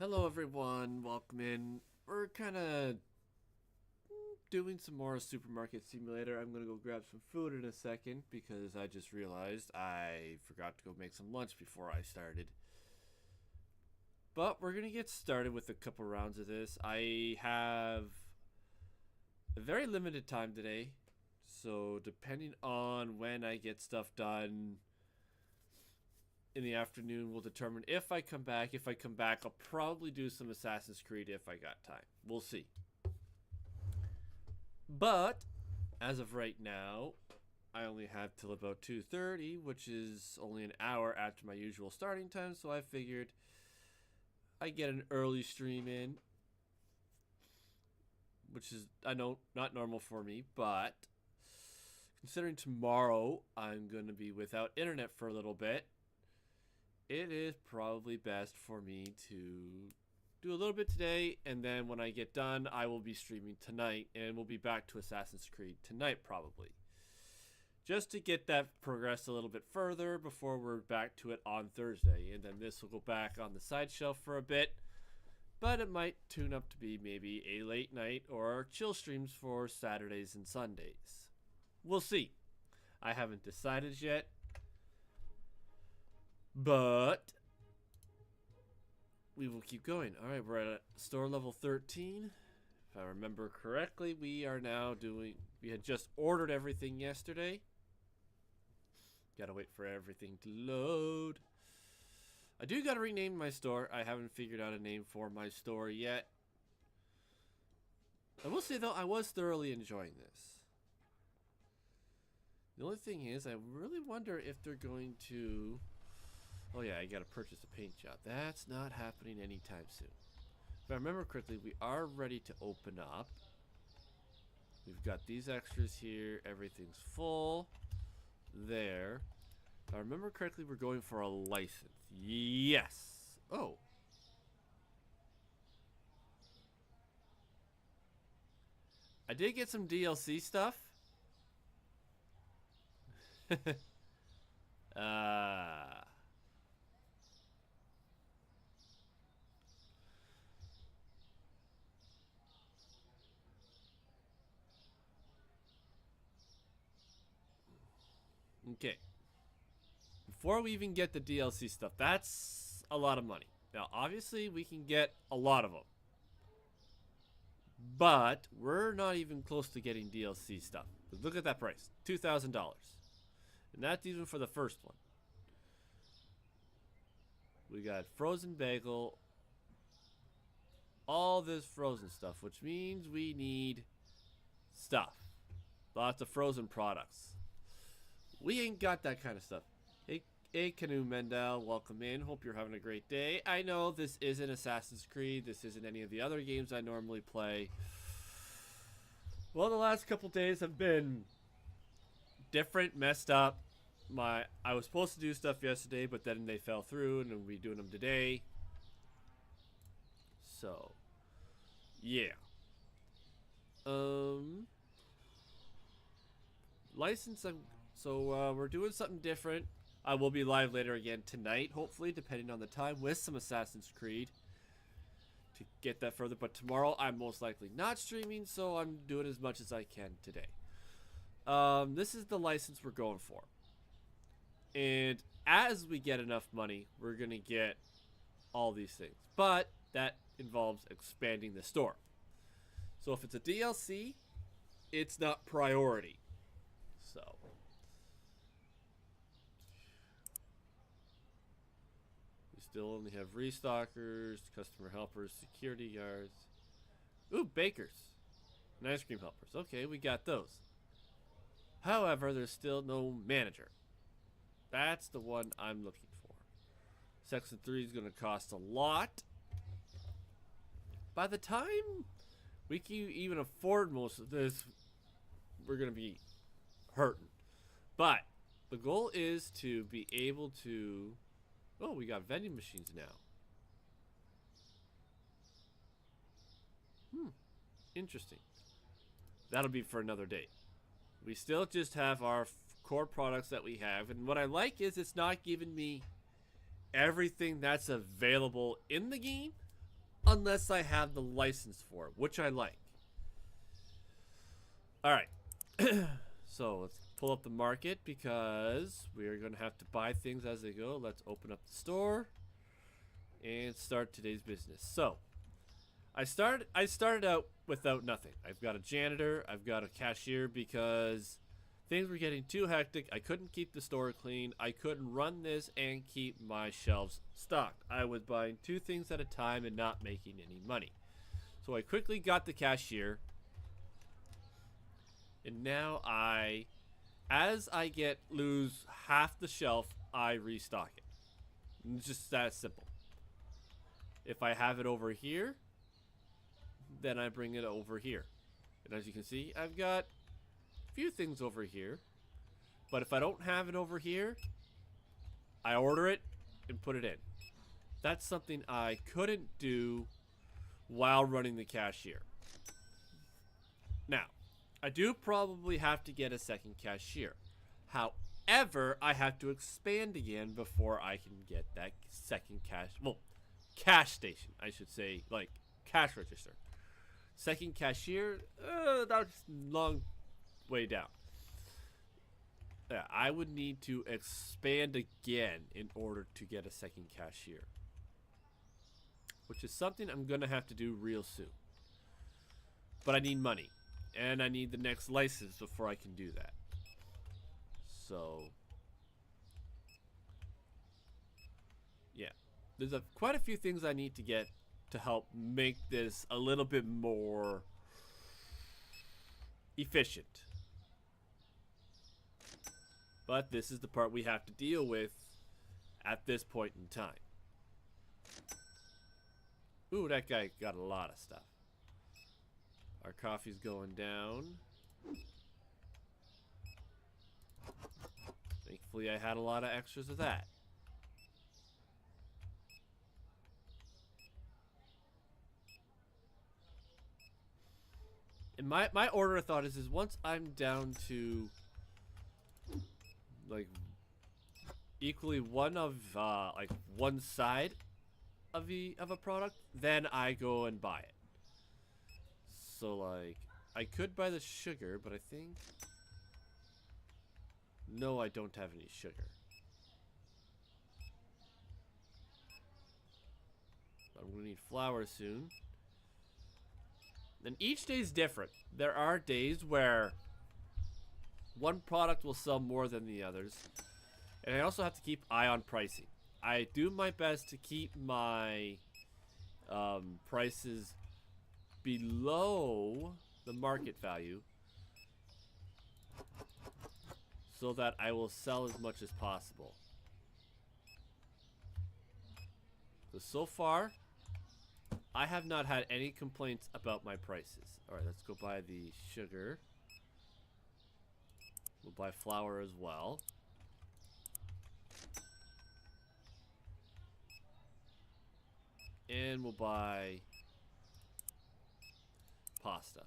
Hello, everyone. Welcome in. We're kind of doing some more Supermarket Simulator. I'm going to go grab some food in a second because I just realized I forgot to go make some lunch before I started. But we're going to get started with a couple rounds of this. I have a very limited time today. So, depending on when I get stuff done in the afternoon, will determine if I come back. If I come back, I'll probably do some Assassin's Creed if I got time. We'll see. But as of right now, I only have till about 2:30, which is only an hour after my usual starting time, so I figured I get an early stream in, which is, I know, not normal for me, but considering tomorrow I'm going to be without internet for a little bit, it is probably best for me to do a little bit today, and then when I get done, I will be streaming tonight, and we'll be back to Assassin's Creed tonight, probably. Just to get that progressed a little bit further before we're back to it on Thursday, and then this will go back on the side shelf for a bit, but it might tune up to be maybe a late night or chill streams for Saturdays and Sundays. We'll see. I haven't decided yet, but we will keep going. All right, we're at store level 13. If I remember correctly, we are now doing... We had just ordered everything yesterday. Gotta wait for everything to load. I do gotta rename my store. I haven't figured out a name for my store yet. I will say, though, I was thoroughly enjoying this. The only thing is, I really wonder if they're going to... Oh yeah, I gotta purchase a paint job. That's not happening anytime soon. If I remember correctly, we are ready to open up. We've got these extras here. Everything's full. There. If I remember correctly, we're going for a license. Yes. Oh. I did get some DLC stuff. Okay. Before we even get the DLC stuff, that's a lot of money. Now, obviously, we can get a lot of them. But we're not even close to getting DLC stuff. Look at that price. $2,000. And that's even for the first one. We got frozen bagel. All this frozen stuff, which means we need stuff. Lots of frozen products. We ain't got that kind of stuff. Hey, Canoe Mendel, welcome in. Hope you're having a great day. I know this isn't Assassin's Creed. This isn't any of the other games I normally play. Well, the last couple days have been different, messed up. I was supposed to do stuff yesterday, but then they fell through, and we'll be doing them today. So, yeah. License. So we're doing something different. I will be live later again tonight, hopefully, depending on the time, with some Assassin's Creed to get that further. But tomorrow, I'm most likely not streaming, so I'm doing as much as I can today. This is the license we're going for. And as we get enough money, we're going to get all these things. But that involves expanding the store. So if it's a DLC, it's not priority. So... still only have restockers, customer helpers, security guards. Ooh, bakers. And ice cream helpers. Okay, we got those. However, there's still no manager. That's the one I'm looking for. Section 3 is going to cost a lot. By the time we can even afford most of this, we're going to be hurting. But the goal is to be able to... Oh, we got vending machines now. Interesting. That'll be for another day. We still just have our core products that we have. And what I like is it's not giving me everything that's available in the game, unless I have the license for it, which I like. All right. So let's pull up the market because we are going to have to buy things as they go. Let's open up the store and start today's business. So I started out without nothing. I've got a janitor, I've got a cashier because things were getting too hectic. I couldn't keep the store clean. I couldn't run this and keep my shelves stocked. I was buying 2 things at a time and not making any money. So I quickly got the cashier. And now as I lose half the shelf, I restock it. It's just that simple. If I have it over here, then I bring it over here. And as you can see, I've got a few things over here. But if I don't have it over here, I order it and put it in. That's something I couldn't do while running the cashier. Now, I do probably have to get a second cashier. However, I have to expand again before I can get that second cash station, I should say, like cash register. Second cashier, that's a long way down. Yeah, I would need to expand again in order to get a second cashier, which is something I'm going to have to do real soon. But I need money, and I need the next license before I can do that. So, yeah, there's quite a few things I need to get to help make this a little bit more efficient. But this is the part we have to deal with at this point in time. Ooh, that guy got a lot of stuff. Our coffee's going down. Thankfully, I had a lot of extras of that. And my order of thought is once I'm down to like equally one side of a product, then I go and buy it. So like I could buy the sugar, but I think no, I don't have any sugar. I'm gonna need flour soon. And each day is different. There are days where one product will sell more than the others. And I also have to keep eye on pricing. I do my best to keep my prices below the market value so that I will sell as much as possible. So far, I have not had any complaints about my prices. Alright, let's go buy the sugar. We'll buy flour as well. And we'll buy pasta.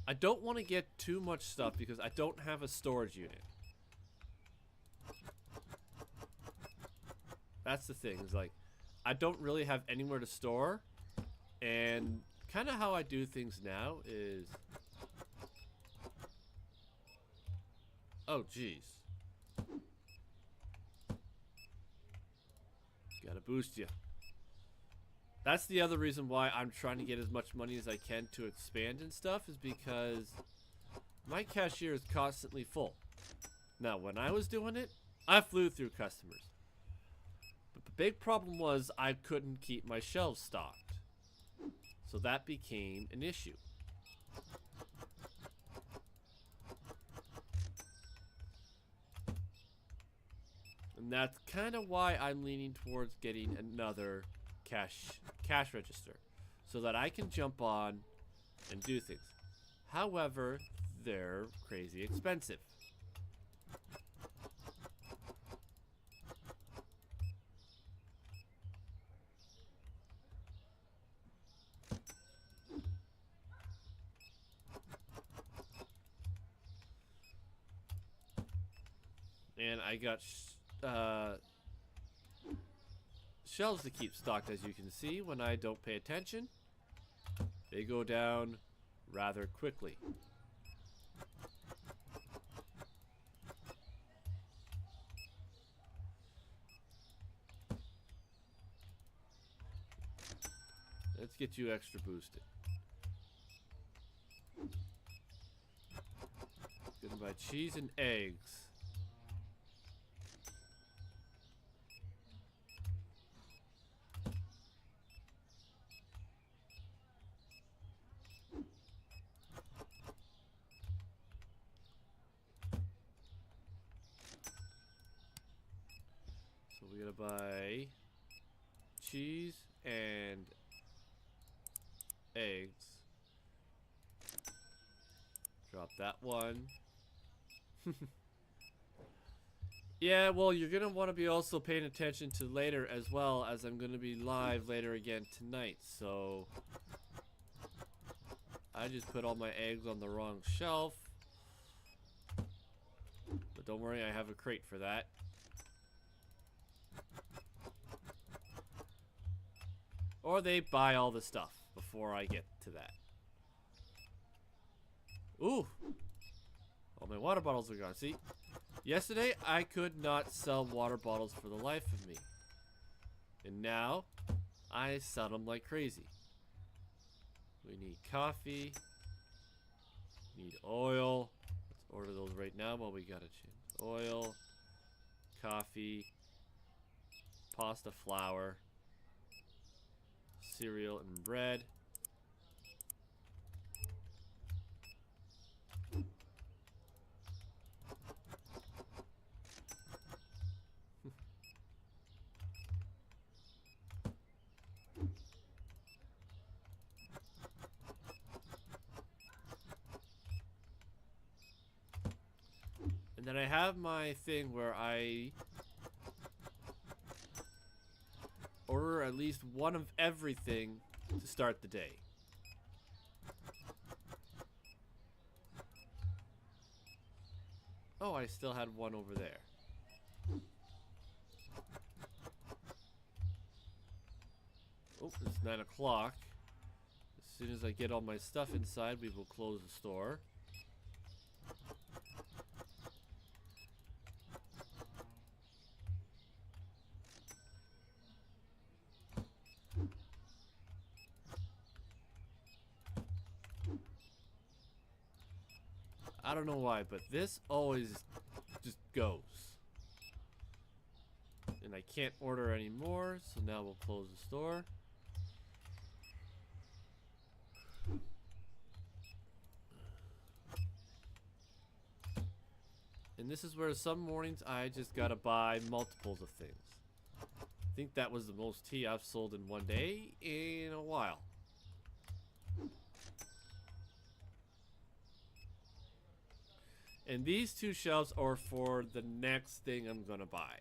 I don't want to get too much stuff because I don't have a storage unit. That's the thing, is like I don't really have anywhere to store, and kind of how I do things now is, oh jeez, gotta boost you. That's the other reason why I'm trying to get as much money as I can to expand and stuff, is because my cashier is constantly full. Now when I was doing it, I flew through customers. But the big problem was I couldn't keep my shelves stocked. So that became an issue. And that's kind of why I'm leaning towards getting another cash register, so that I can jump on and do things. However, they're crazy expensive. And I got shelves to keep stocked, as you can see. When I don't pay attention, they go down rather quickly. Let's get you extra boosted. Gonna buy cheese and eggs. So we're gonna buy cheese and eggs. Drop that one. Yeah, well, you're gonna want to be also paying attention to later as well, as I'm gonna be live later again tonight. So I just put all my eggs on the wrong shelf, but don't worry, I have a crate for that. Or they buy all the stuff before I get to that. Ooh! All my water bottles are gone. See? Yesterday, I could not sell water bottles for the life of me. And now, I sell them like crazy. We need coffee. Need oil. Let's order those right now while we got a chance. Oil. Coffee. Pasta flour. Cereal and bread. And then I have my thing where I order at least one of everything to start the day. Oh, I still had one over there. Oh, it's 9 o'clock. As soon as I get all my stuff inside, we will close the store. I don't know why, but this always just goes. And I can't order anymore, so now we'll close the store. And this is where some mornings I just gotta buy multiples of things. I think that was the most tea I've sold in one day in a while. And these two shelves are for the next thing I'm gonna buy.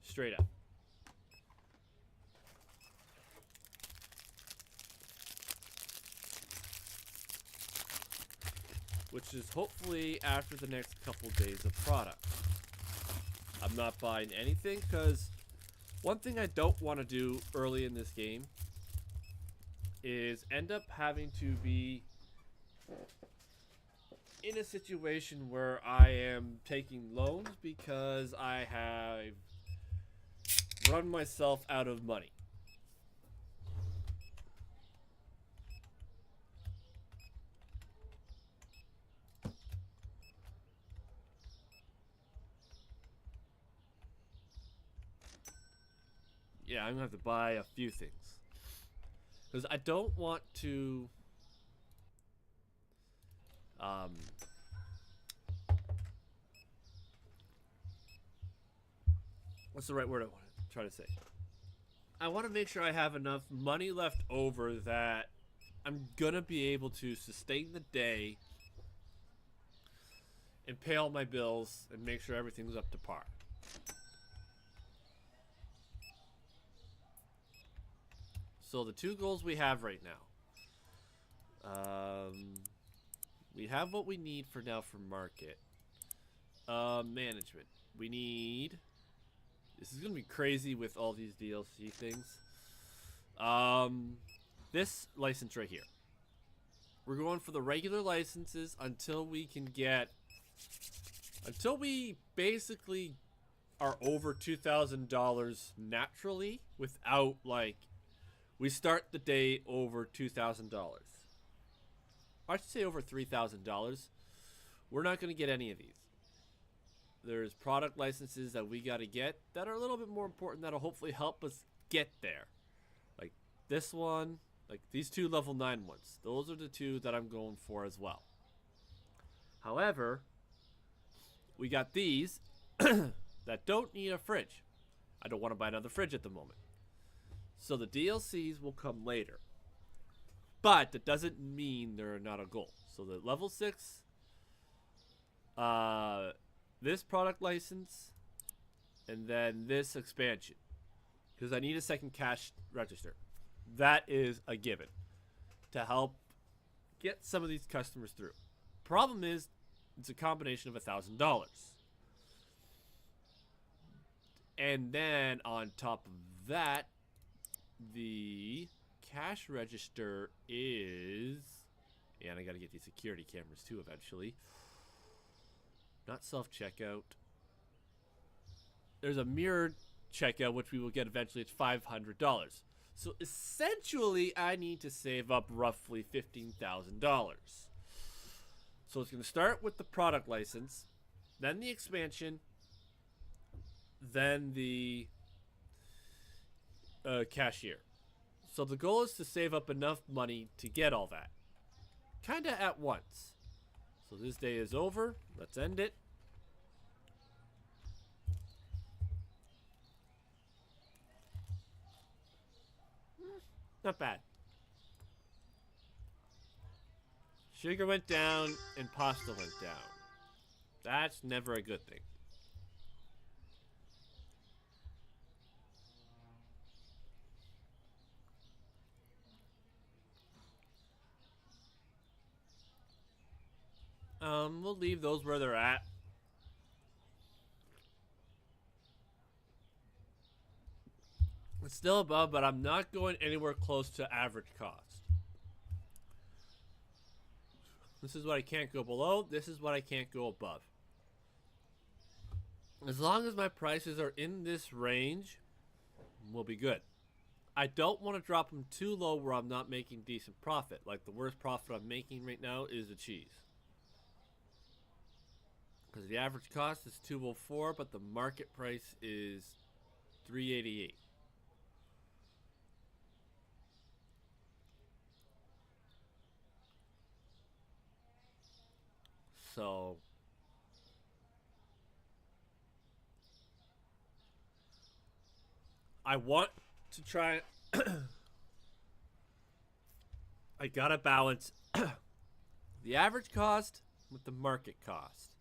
Straight up. Which is hopefully after the next couple days of product. I'm not buying anything because one thing I don't want to do early in this game is end up having to be in a situation where I am taking loans because I have run myself out of money. Yeah, I'm gonna have to buy a few things because I don't want to what's the right word I want to try to say? I want to make sure I have enough money left over that I'm gonna be able to sustain the day and pay all my bills and make sure everything's up to par. So the two goals we have right now. We have what we need for now for market. Management. We need This is gonna be crazy with all these DLC things. This license right here. We're going for the regular licenses until we can get... Until we basically are over $2,000 naturally without, like... We start the day over $2,000. I should say over $3,000. We're not going to get any of these. There's product licenses that we got to get that are a little bit more important that'll hopefully help us get there. Like this one, like these two level 9 ones. Those are the two that I'm going for as well. However, we got these that don't need a fridge. I don't want to buy another fridge at the moment. So the DLCs will come later. But that doesn't mean they're not a goal. So the level 6, this product license, and then this expansion. Because I need a second cash register. That is a given. To help get some of these customers through. Problem is, it's a combination of $1,000. And then on top of that, the cash register is... Yeah, and I gotta get these security cameras too eventually. Not self-checkout. There's a mirrored checkout, which we will get eventually. It's $500. So essentially, I need to save up roughly $15,000. So it's going to start with the product license, then the expansion, then the cashier. So the goal is to save up enough money to get all that. Kind of at once. So this day is over. Let's end it. Not bad. Sugar went down and pasta went down. That's never a good thing. We'll leave those where they're at. It's still above, but I'm not going anywhere close to average cost. This is what I can't go below. This is what I can't go above. As long as my prices are in this range, we'll be good. I don't want to drop them too low where I'm not making decent profit. Like the worst profit I'm making right now is the cheese. Because the average cost is $204, but the market price is $388. So I want to try. I gotta balance the average cost with the market cost.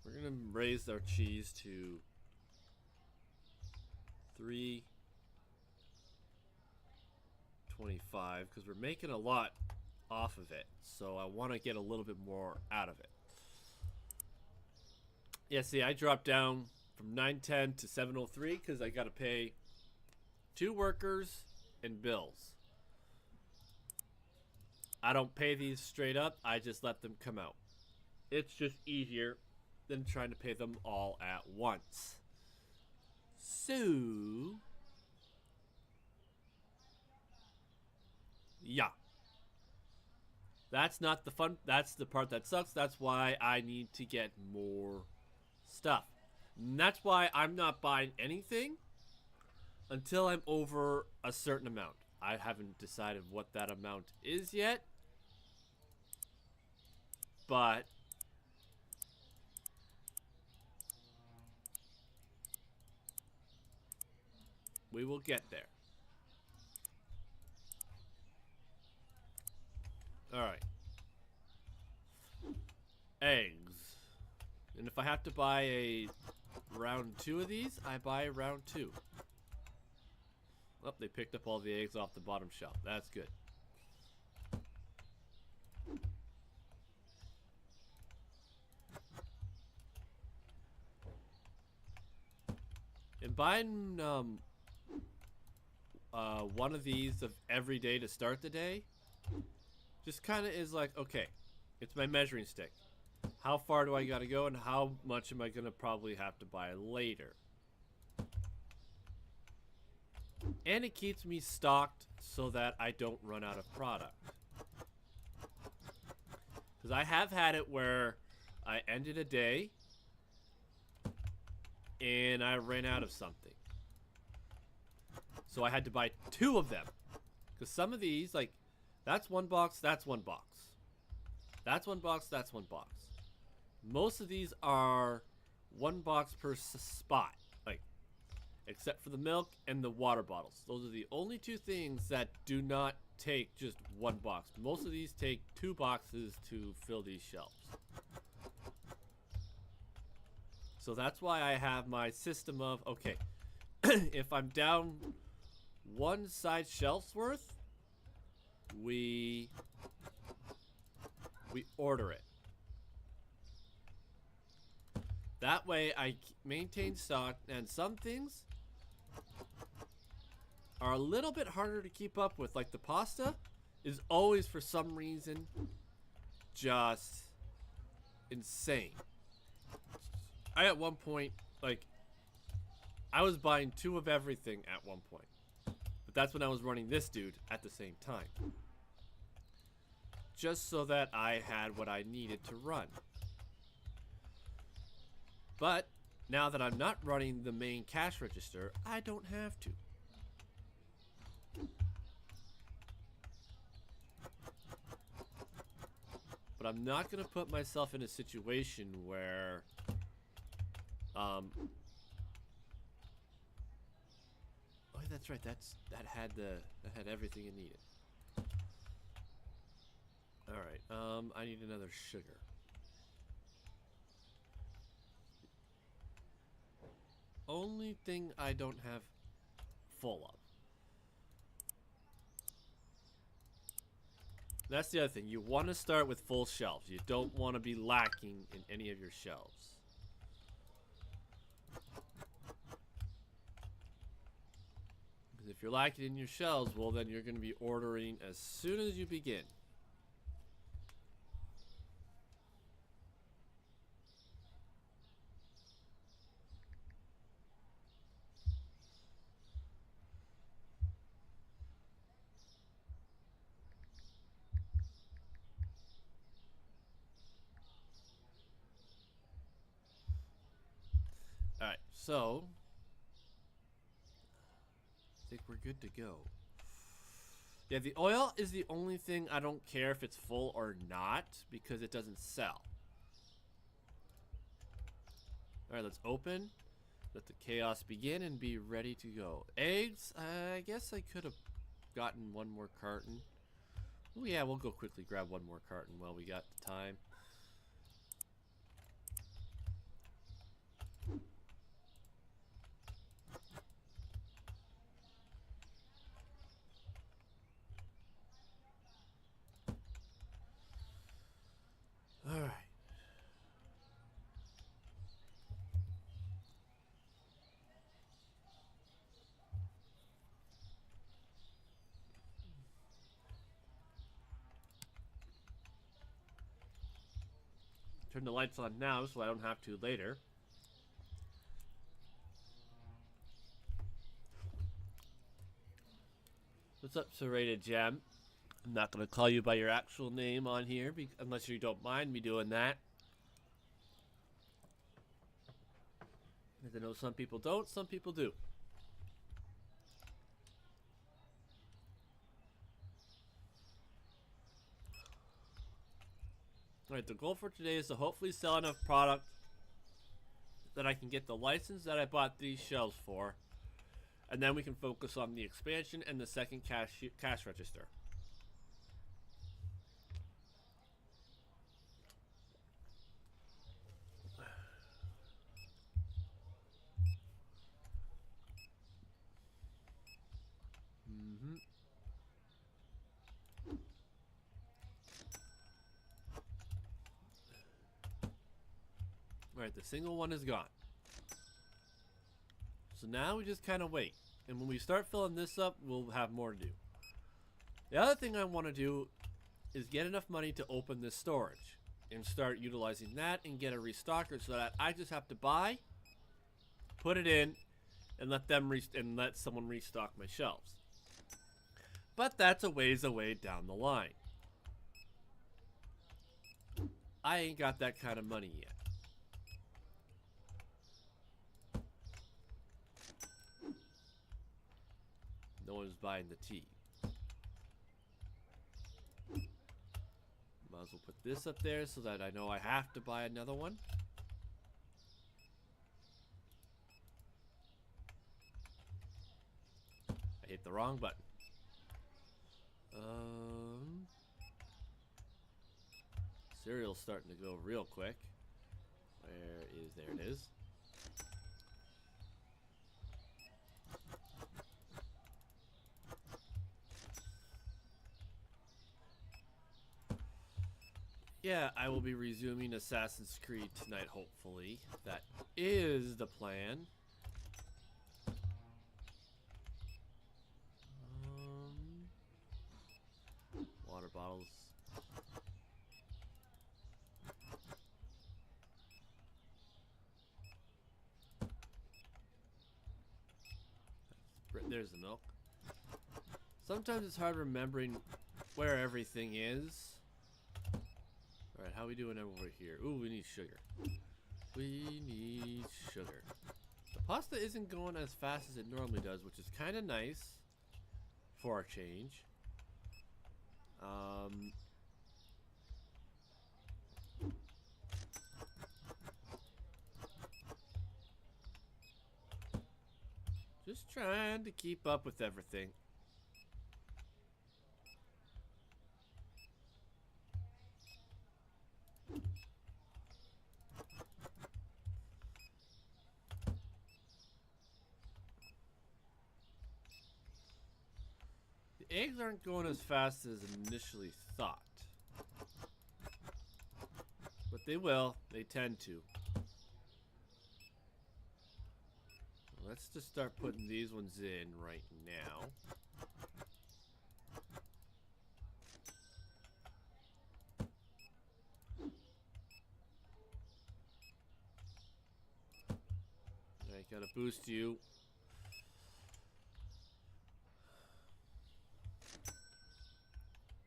We're gonna raise our cheese to $3.25 because we're making a lot off of it, so I want to get a little bit more out of it. Yeah, see, I dropped down from $9.10 to $7.03 because I got to pay 2 workers and bills. I don't pay these straight up. I just let them come out. It's just easier than trying to pay them all at once. So, yeah. That's not the fun. That's the part that sucks. That's why I need to get more stuff. And that's why I'm not buying anything until I'm over a certain amount. I haven't decided what that amount is yet. But we will get there. Alright. Eggs. And if I have to buy a round 2 of these, I buy round 2. Oh, they picked up all the eggs off the bottom shelf. That's good. buying one of these of every day to start the day just kind of is like, okay, it's my measuring stick. How far do I gotta go, and how much am I gonna probably have to buy later? And it keeps me stocked so that I don't run out of product. Because I have had it where I ended a day and I ran out of something. So I had to buy 2 of them. Because some of these, like, that's 1 box, that's 1 box. That's 1 box, that's 1 box. Most of these are 1 box per spot. Like, except for the milk and the water bottles. Those are the only 2 things that do not take just 1 box. Most of these take 2 boxes to fill these shelves. So that's why I have my system of, okay, if I'm down 1 side shelf's worth, we order it. That way I maintain stock, and some things are a little bit harder to keep up with. Like the pasta is always, for some reason, just insane. I at one point, like, I was buying 2 of everything at one point. But that's when I was running this dude at the same time. Just so that I had what I needed to run. But now that I'm not running the main cash register, I don't have to. But I'm not going to put myself in a situation where oh, that's right. That had everything it needed. All right. I need another sugar. Only thing I don't have full of. That's the other thing. You want to start with full shelves. You don't want to be lacking in any of your shelves. Because if you're lacking in your shelves, well, then you're going to be ordering as soon as you begin. Alright, so I think we're good to go. Yeah, the oil is the only thing I don't care if it's full or not, because it doesn't sell. Alright, let's open. Let the chaos begin and be ready to go. Eggs, I guess I could have gotten 1 more carton. Oh yeah, we'll go quickly grab 1 more carton while we got the time. Alright. Turn the lights on now so I don't have to later. What's up, Serrated Gem? I'm not going to call you by your actual name on here unless you don't mind me doing that. Because I know some people don't, some people do. Alright, the goal for today is to hopefully sell enough product that I can get the license that I bought these shelves for. And then we can focus on the expansion and the second cash register. Alright, the single one is gone. So now we just kind of wait. And when we start filling this up, we'll have more to do. The other thing I want to do is get enough money to open this storage and start utilizing that and get a restocker so that I just have to buy, put it in, and let someone restock my shelves. But that's a ways away down the line. I ain't got that kind of money yet. No one's buying the tea. Might as well put this up there so that I know I have to buy another one. I hit the wrong button. Cereal's starting to go real quick. There it is. Yeah, I will be resuming Assassin's Creed tonight, hopefully. That is the plan. Water bottles. There's the milk. Sometimes it's hard remembering where everything is. Alright, how we doing over here? Ooh, we need sugar. We need sugar. The pasta isn't going as fast as it normally does, which is kind of nice for a change. Just trying to keep up with everything. The eggs aren't going as fast as initially thought. But they will. They tend to. Let's just start putting these ones in right now. Alright, gotta boost you.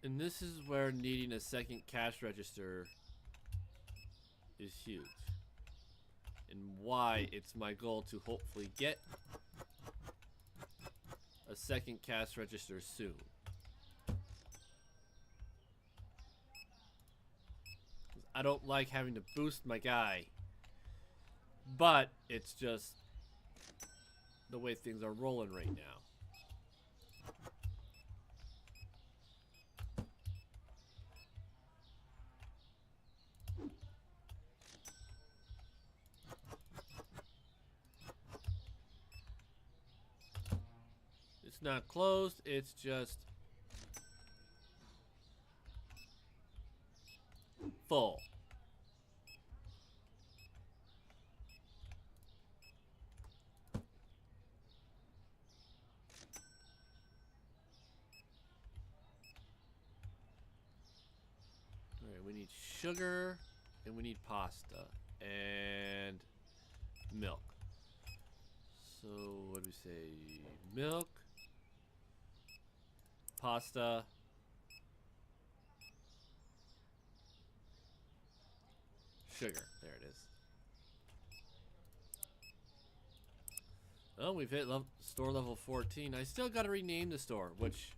And this is where needing a second cash register is huge. And why it's my goal to hopefully get a second cash register soon. I don't like having to boost my guy, but it's just the way things are rolling right now. It's not closed, it's just full. Alright, we need sugar and we need pasta and milk. So what do we say? Milk, pasta, sugar. There it is. Oh, we've hit store level 14. I still got to rename the store, which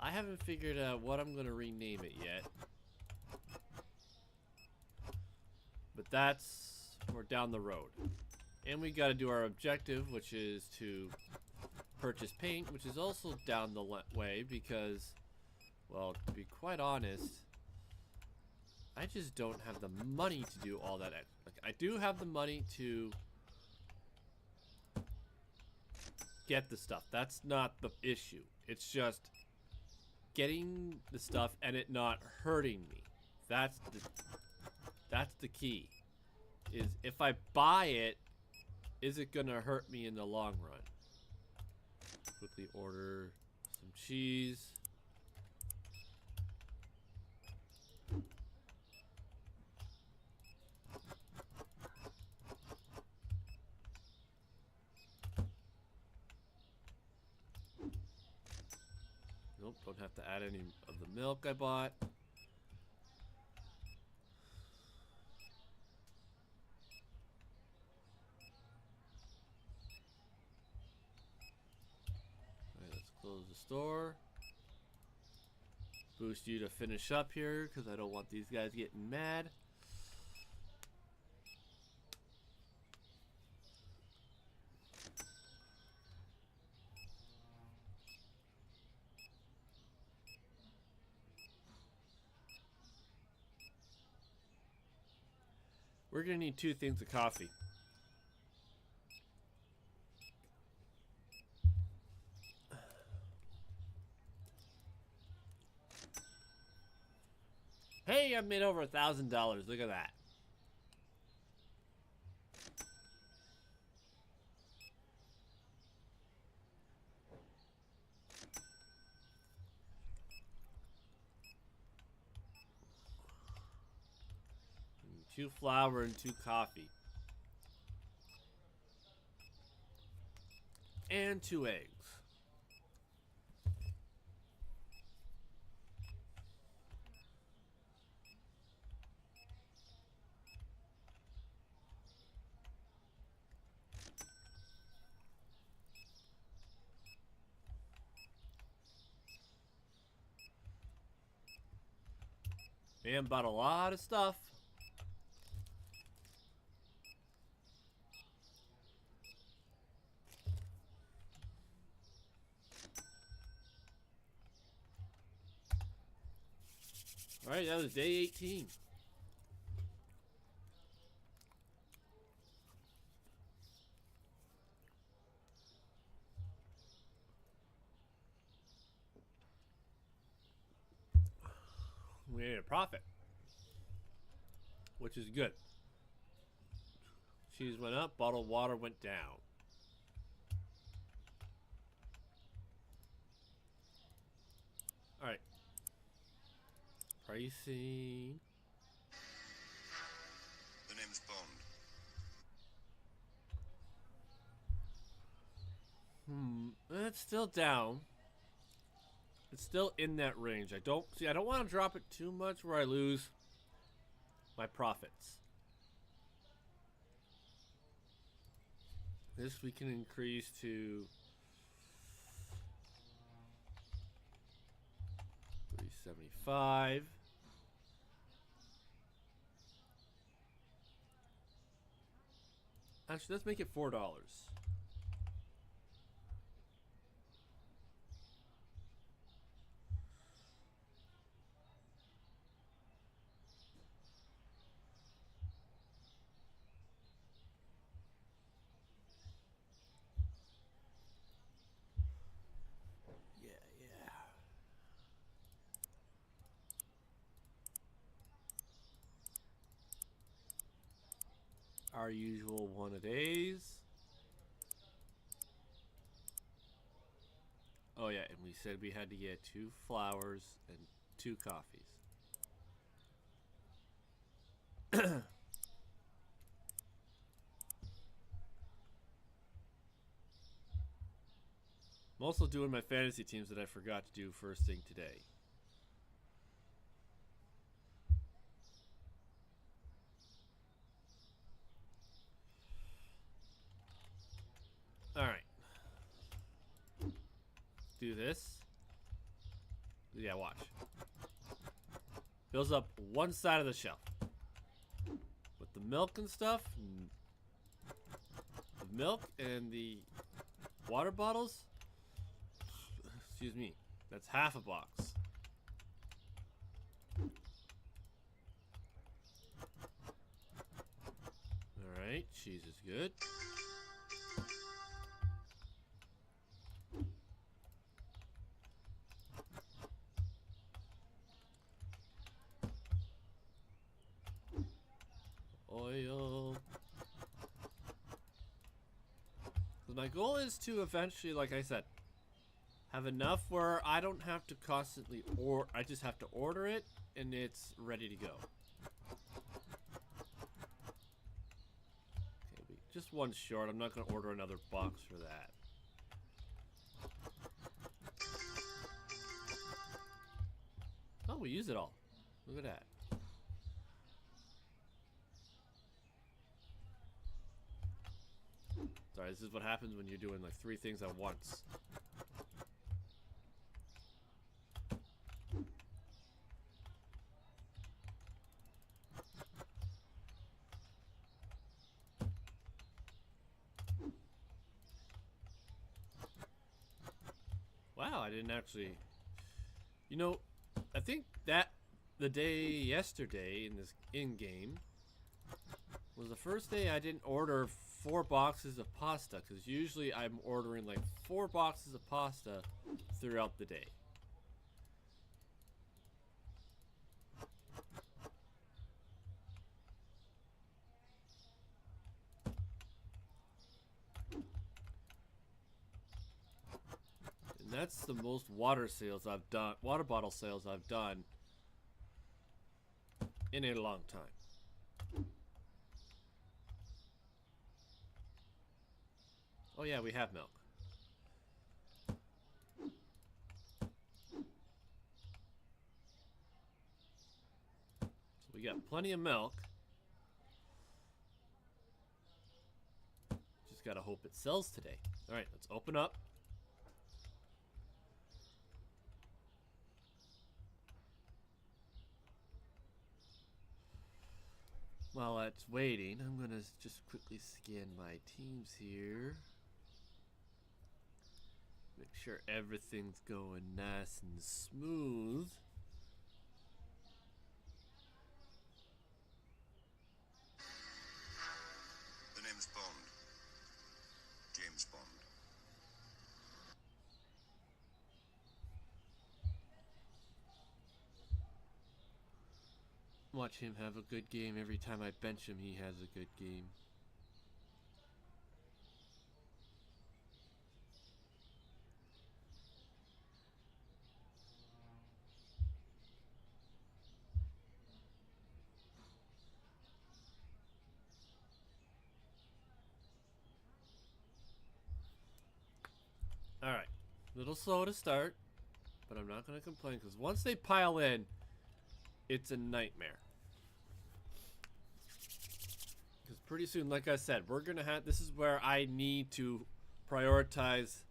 I haven't figured out what I'm going to rename it yet. But that's for down the road. And we got to do our objective, which is to purchase paint, which is also down the way because, well, to be quite honest, I just don't have the money to do all that. Like, I do have the money to get the stuff. That's not the issue. It's just getting the stuff and it not hurting me. That's the key. Is if I buy it is it gonna hurt me in the long run? Quickly order some cheese. Nope, don't have to add any of the milk I bought. Alright, let's close the store. Boost you to finish up here because I don't want these guys getting mad. We're gonna need 2 things of coffee. Hey, I've made over $1,000. Look at that. And 2 flour and 2 coffee. And 2 eggs. Man bought a lot of stuff. Alright, that was day 18. We made a profit, which is good. Cheese went up, bottled water went down. Alright. Pricing. The name's Bond. It's still down. It's still in that range. I don't want to drop it too much where I lose my profits. This we can increase to 375. Actually, let's make it $4. Our usual one a days. Oh yeah, and we said we had to get 2 flours and 2 coffees. I'm also doing my fantasy teams that I forgot to do first thing today. Alright. Do this. Yeah, watch. Fills up one side of the shelf. With the milk and stuff. The milk and the water bottles. Excuse me. That's half a box. Alright, cheese is good. Oil. my goal is to eventually, like I said, have enough where I don't have to constantly I just have to order it and it's ready to go. Okay, just one short. I'm not going to order another box for that. Oh, we use it all. Look at that. Sorry, this is what happens when you're doing like 3 things at once. Wow, I didn't actually... You know, I think that the day yesterday in this in-game was the first day I didn't order 4 boxes of pasta, because usually I'm ordering like 4 boxes of pasta throughout the day. And that's the most water bottle sales I've done in a long time. Oh yeah, we have milk. So we got plenty of milk. Just gotta hope it sells today. Alright, let's open up. While it's waiting, I'm gonna just quickly scan my teams here. Make sure everything's going nice and smooth. The name's Bond. James Bond. Watch him have a good game. Every time I bench him, he has a good game. Alright. A little slow to start, but I'm not going to complain, because once they pile in, it's a nightmare. Because pretty soon, like I said, we're going to have... This is where I need to prioritize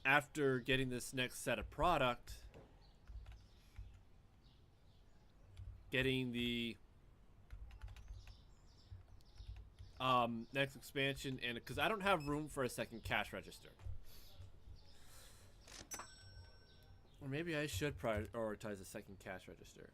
after getting this next set of product. Getting the next expansion, and because I don't have room for a second cash register. Or maybe I should prioritize a second cash register.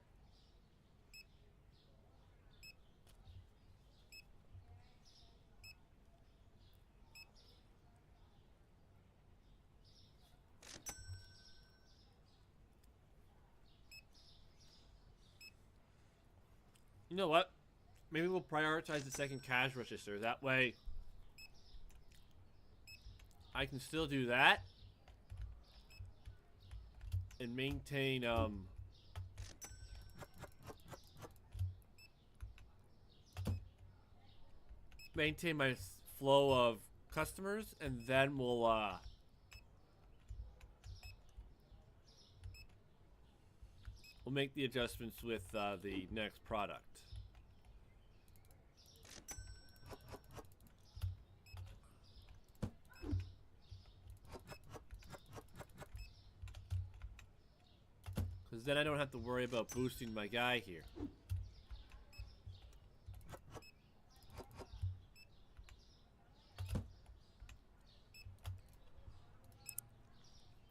You know what? Maybe we'll prioritize the second cash register. That way, I can still do that and maintain my flow of customers, and then we'll make the adjustments with the next product. Because then I don't have to worry about boosting my guy here.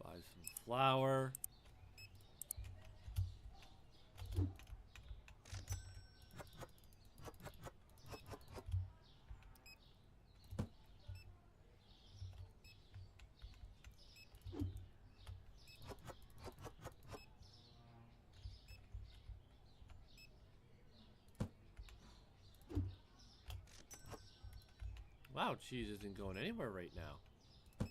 Buy some flour. Wow, cheese isn't going anywhere right now.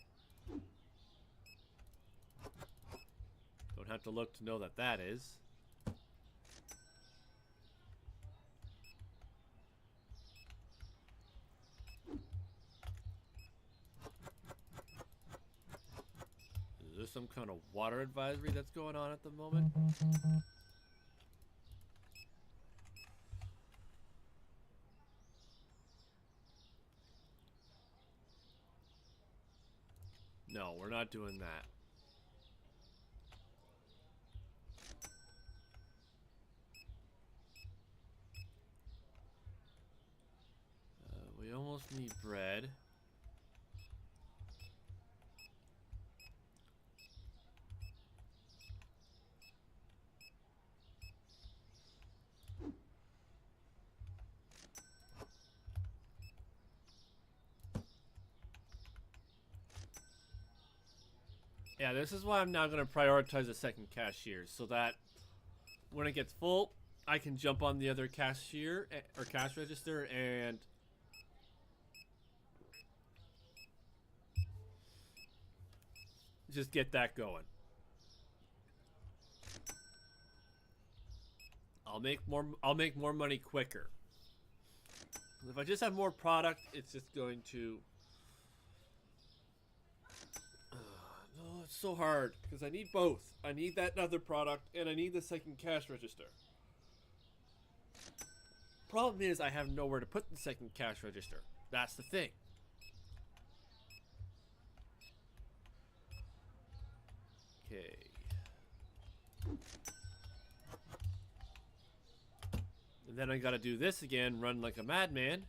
Don't have to look to know that that is. Is there some kind of water advisory that's going on at the moment? No, we're not doing that. We almost need bread. Yeah, this is why I'm now going to prioritize the second cashier, so that when it gets full, I can jump on the other cashier or cash register and just get that going. I'll make more money quicker. If I just have more product, it's just going to no, it's so hard because I need both. I need that other product and I need the second cash register. Problem is I have nowhere to put the second cash register. That's the thing. Okay. And then I gotta do this again, run like a madman.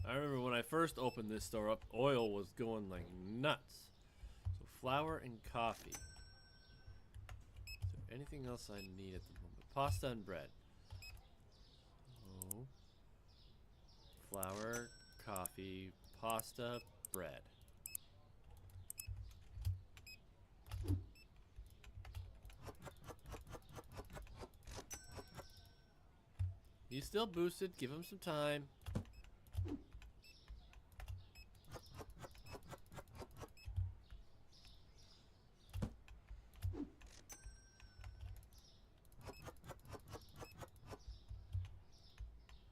I remember when I first opened this store up, oil was going like nuts. So flour and coffee. Is there anything else I need at the moment? Pasta and bread. Oh. Flour, coffee, pasta, bread. He's still boosted. Give him some time.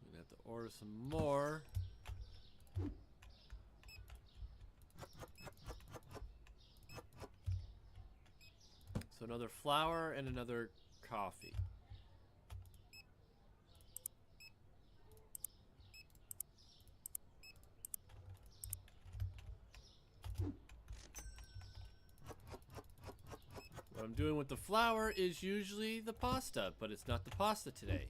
Gonna have to order some more. So another flour and another coffee. What I'm doing with the flour is usually the pasta, but it's not the pasta today.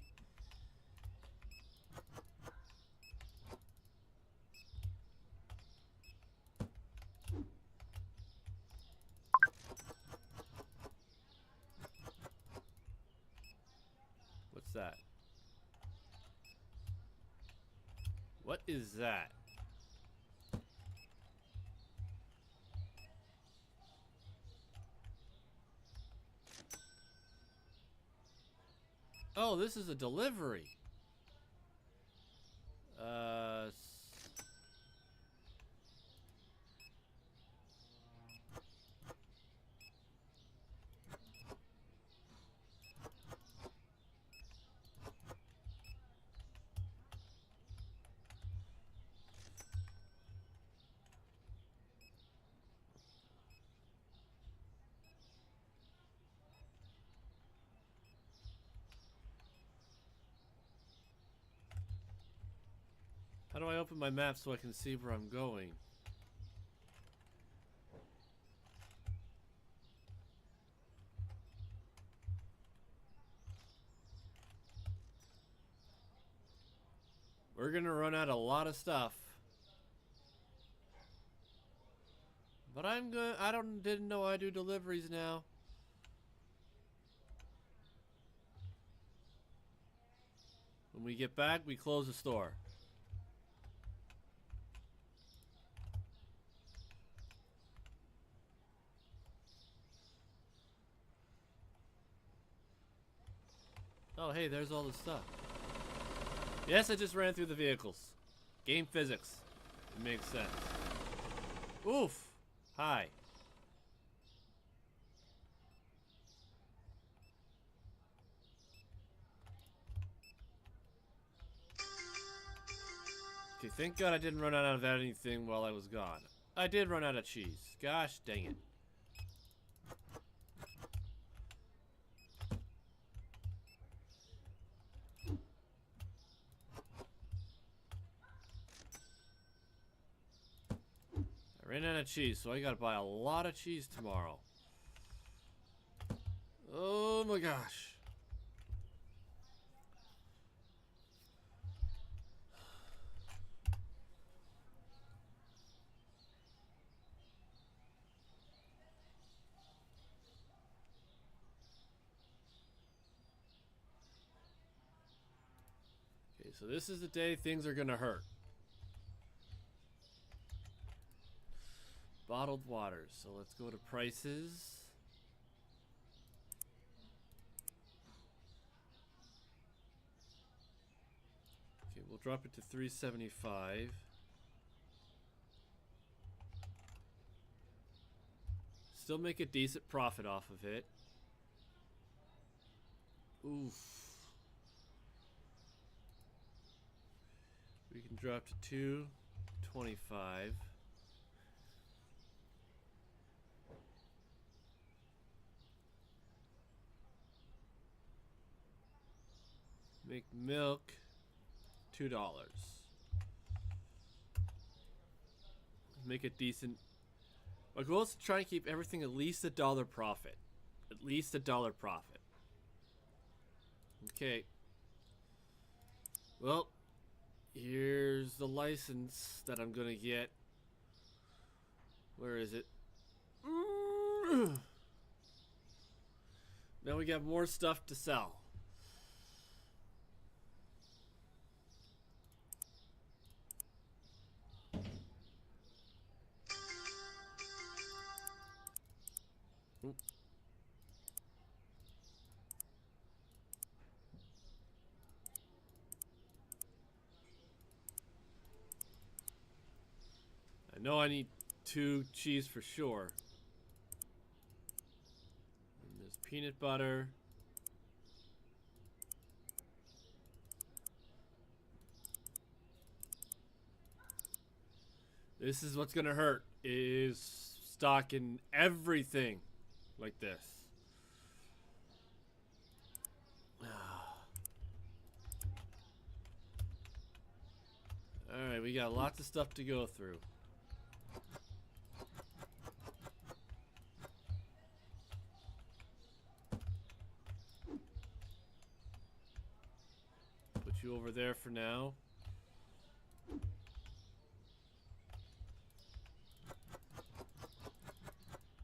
What's that? What is that? Oh, this is a delivery. How do I open my map so I can see where I'm going? We're gonna run out a lot of stuff. But didn't know I do deliveries now. When we get back, we close the store. Oh, hey, there's all the stuff. Yes, I just ran through the vehicles. Game physics. It makes sense. Oof. Hi. Okay, thank God I didn't run out of anything while I was gone. I did run out of cheese. Gosh dang it. I ran out of cheese, so I gotta buy a lot of cheese tomorrow. Oh my gosh. Okay, so this is the day things are gonna hurt. Bottled water. So let's go to prices. Okay, we'll drop it to $3.75. Still make a decent profit off of it. Oof. We can drop to $2.25. Make milk $2. Make it decent. My goal is to try and keep everything at least $1 profit. At least $1 profit. Okay. Well, here's the license that I'm gonna get. Where is it? Now we got more stuff to sell. I know I need 2 cheese for sure. And there's peanut butter. This is what's gonna hurt, is stocking everything like this. Alright, we got lots of stuff to go through. Put you over there for now.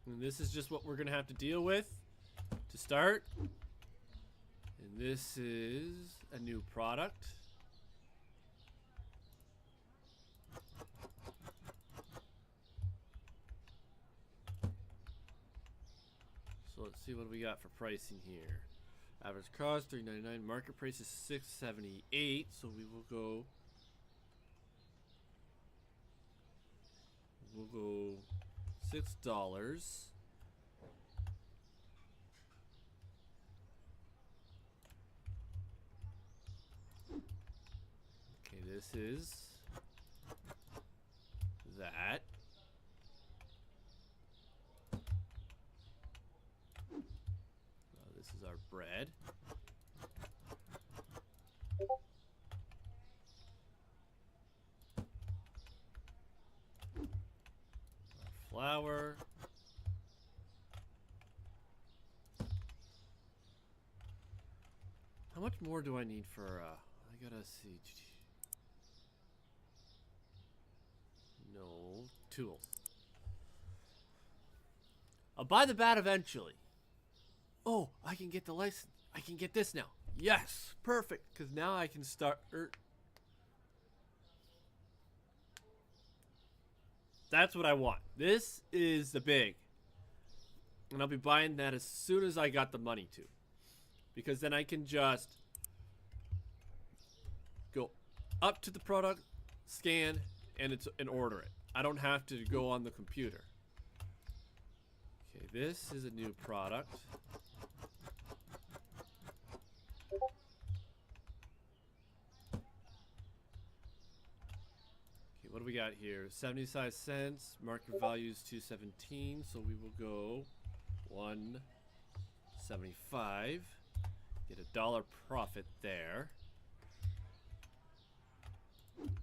And this is just what we're gonna have to deal with to start. And this is a new product. So let's see what we got for pricing here. Average cost $3.99. Market price is $6.78. So we will go. We'll go $6. Okay, this is that. This is our bread. Our flour. How much more do I need for, I gotta see. tools. I'll buy the bat eventually. Oh, I can get the license. I can get this now. Yes, perfect. Because now I can start. That's what I want. This is the big. And I'll be buying that as soon as I got the money to. Because then I can just go up to the product, scan, and order it. I don't have to go on the computer. Okay, this is a new product. Okay, what do we got here? 75 cents. Market value is 217, so we will go 175. Get $1 profit there.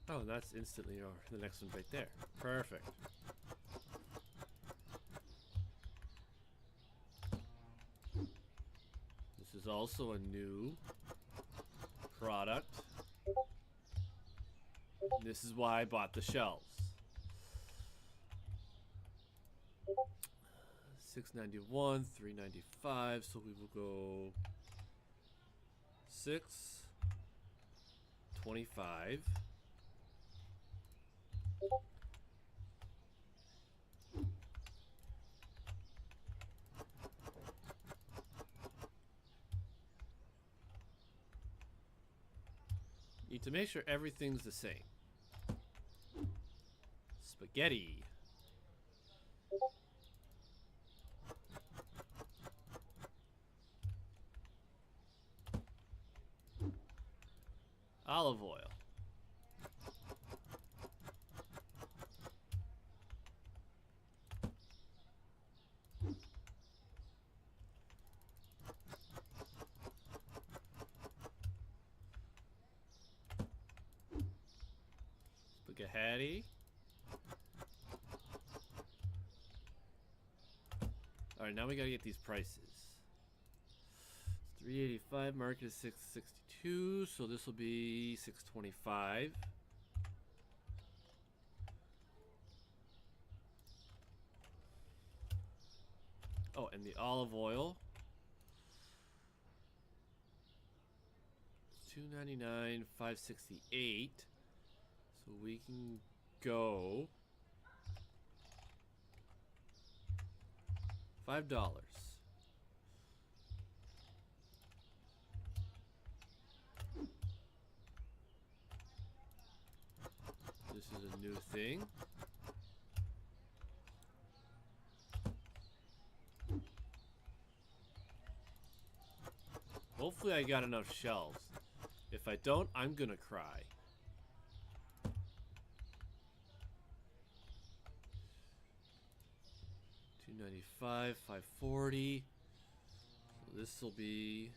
Oh, and that's instantly the next one right there. Perfect. This is also a new product. This is why I bought the shelves. $6.91, $3.95, so we will go $6.25. Need to make sure everything's the same. Spaghetti. Olive oil. Spaghetti. Alright, now we gotta get these prices. It's $3.85, market is $6.62, so this will be $6.25. Oh, and the olive oil. $2.99, $5.68. So we can go $5. This is a new thing. Hopefully I got enough shelves. If I don't, I'm gonna cry. $2.95, $5.40. So this will be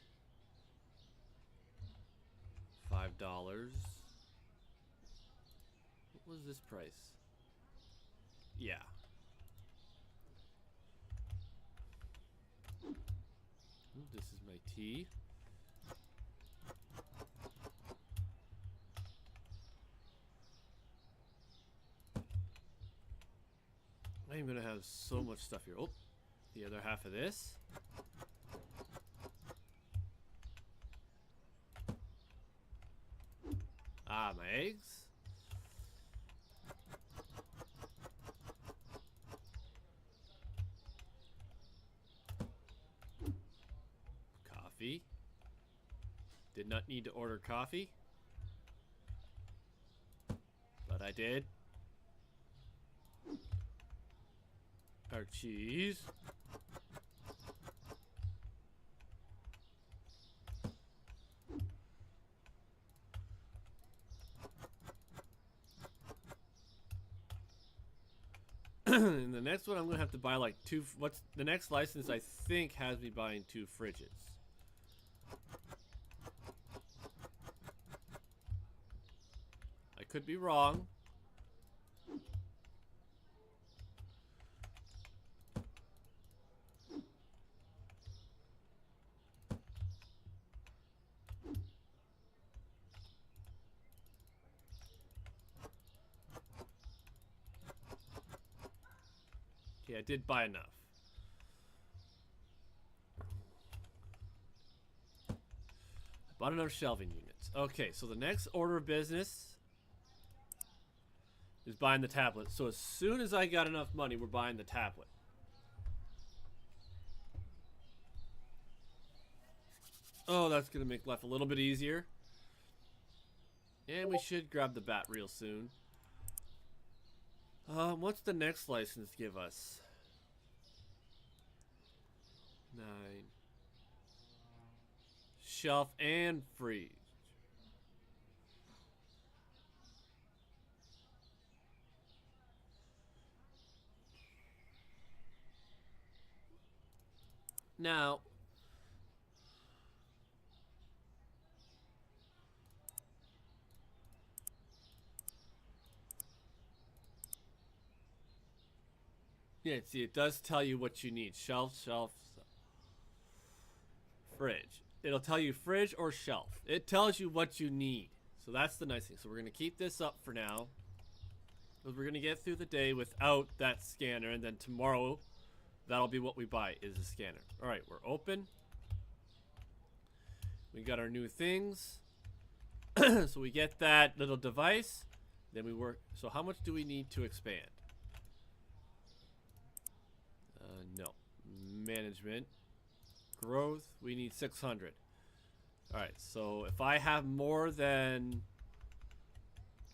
$5. What was this price? Yeah. Ooh, this is my tea. I'm gonna have so much stuff here. Oh, the other half of this. Ah, my eggs. Coffee. Did not need to order coffee, but I did. Our cheese. And the next one I'm gonna have to buy like two. What's the next license? I think has me buying 2 fridges. I could be wrong. Okay, I did buy enough. I bought enough shelving units. Okay, so the next order of business is buying the tablet. So as soon as I got enough money, we're buying the tablet. Oh, that's going to make life a little bit easier. And we should grab the bat real soon. What's the next license give us? 9. Shelf and freeze. Now, yeah, see, it does tell you what you need. Shelf, fridge. It'll tell you fridge or shelf. It tells you what you need. So that's the nice thing. So we're going to keep this up for now, because we're going to get through the day without that scanner, and then tomorrow, that'll be what we buy, is a scanner. All right, we're open. We got our new things. So we get that little device. Then we work. So how much do we need to expand? No. Management. Growth. We need 600. Alright, so if I have more than...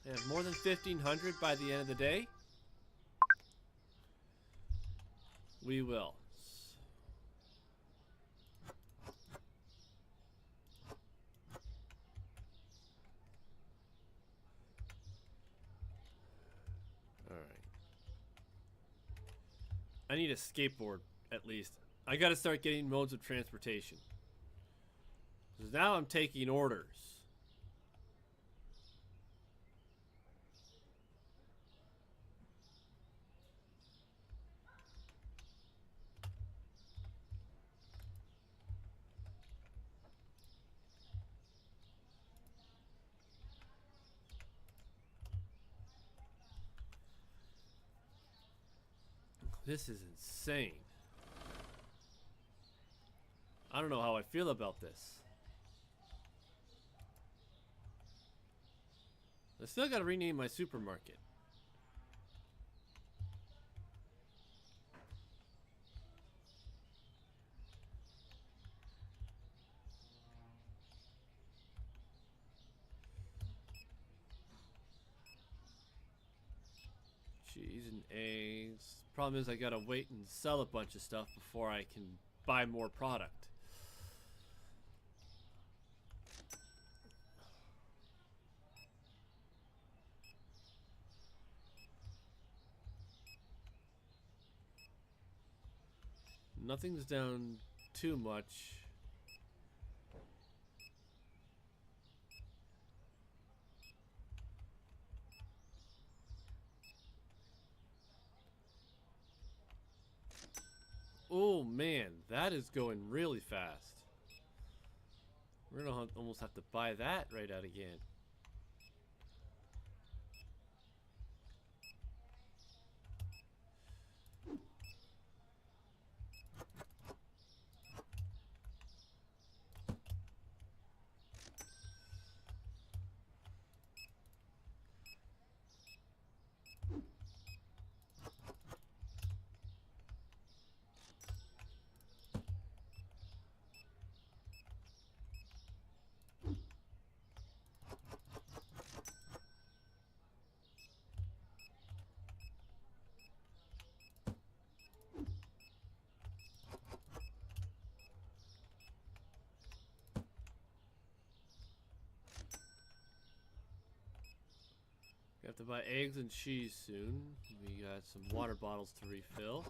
I have more than 1,500 by the end of the day, we will. Alright. I need a skateboard, at least. I gotta start getting modes of transportation. Because now I'm taking orders. This is insane. I don't know how I feel about this. I still gotta rename my supermarket. Cheese and eggs. Problem is I gotta wait and sell a bunch of stuff before I can buy more product. Nothing's down too much. Oh man, that is going really fast. We're gonna almost have to buy that right out again. We have to buy eggs and cheese soon. We got some water bottles to refill.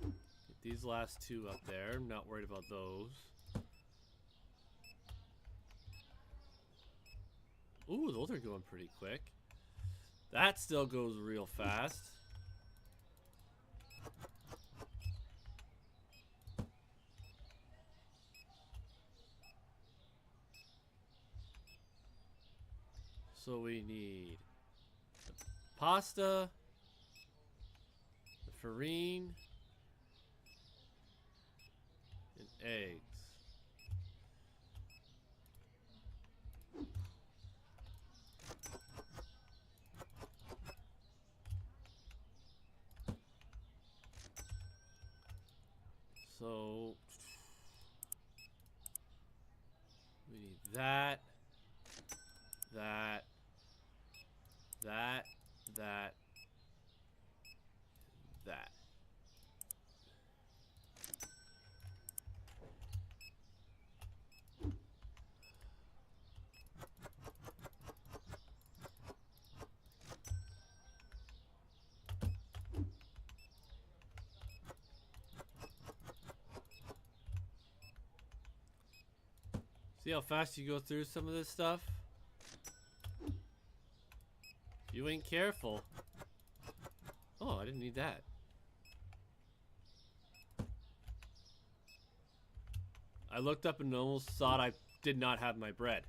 Get these last two up there. I'm not worried about those. Ooh, those are going pretty quick. That still goes real fast. So we need pasta, the farine, and eggs. So we need that, that, that, that, that. See how fast you go through some of this stuff? You ain't careful. Oh, I didn't need that. I looked up and almost thought I did not have my bread.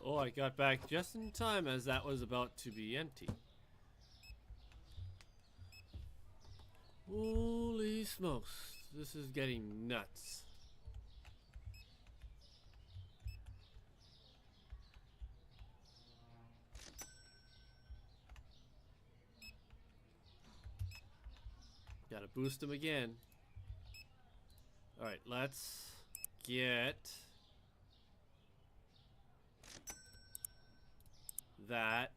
Oh, I got back just in time as that was about to be empty. Holy smokes, this is getting nuts. Gotta boost him again. Alright, let's get that.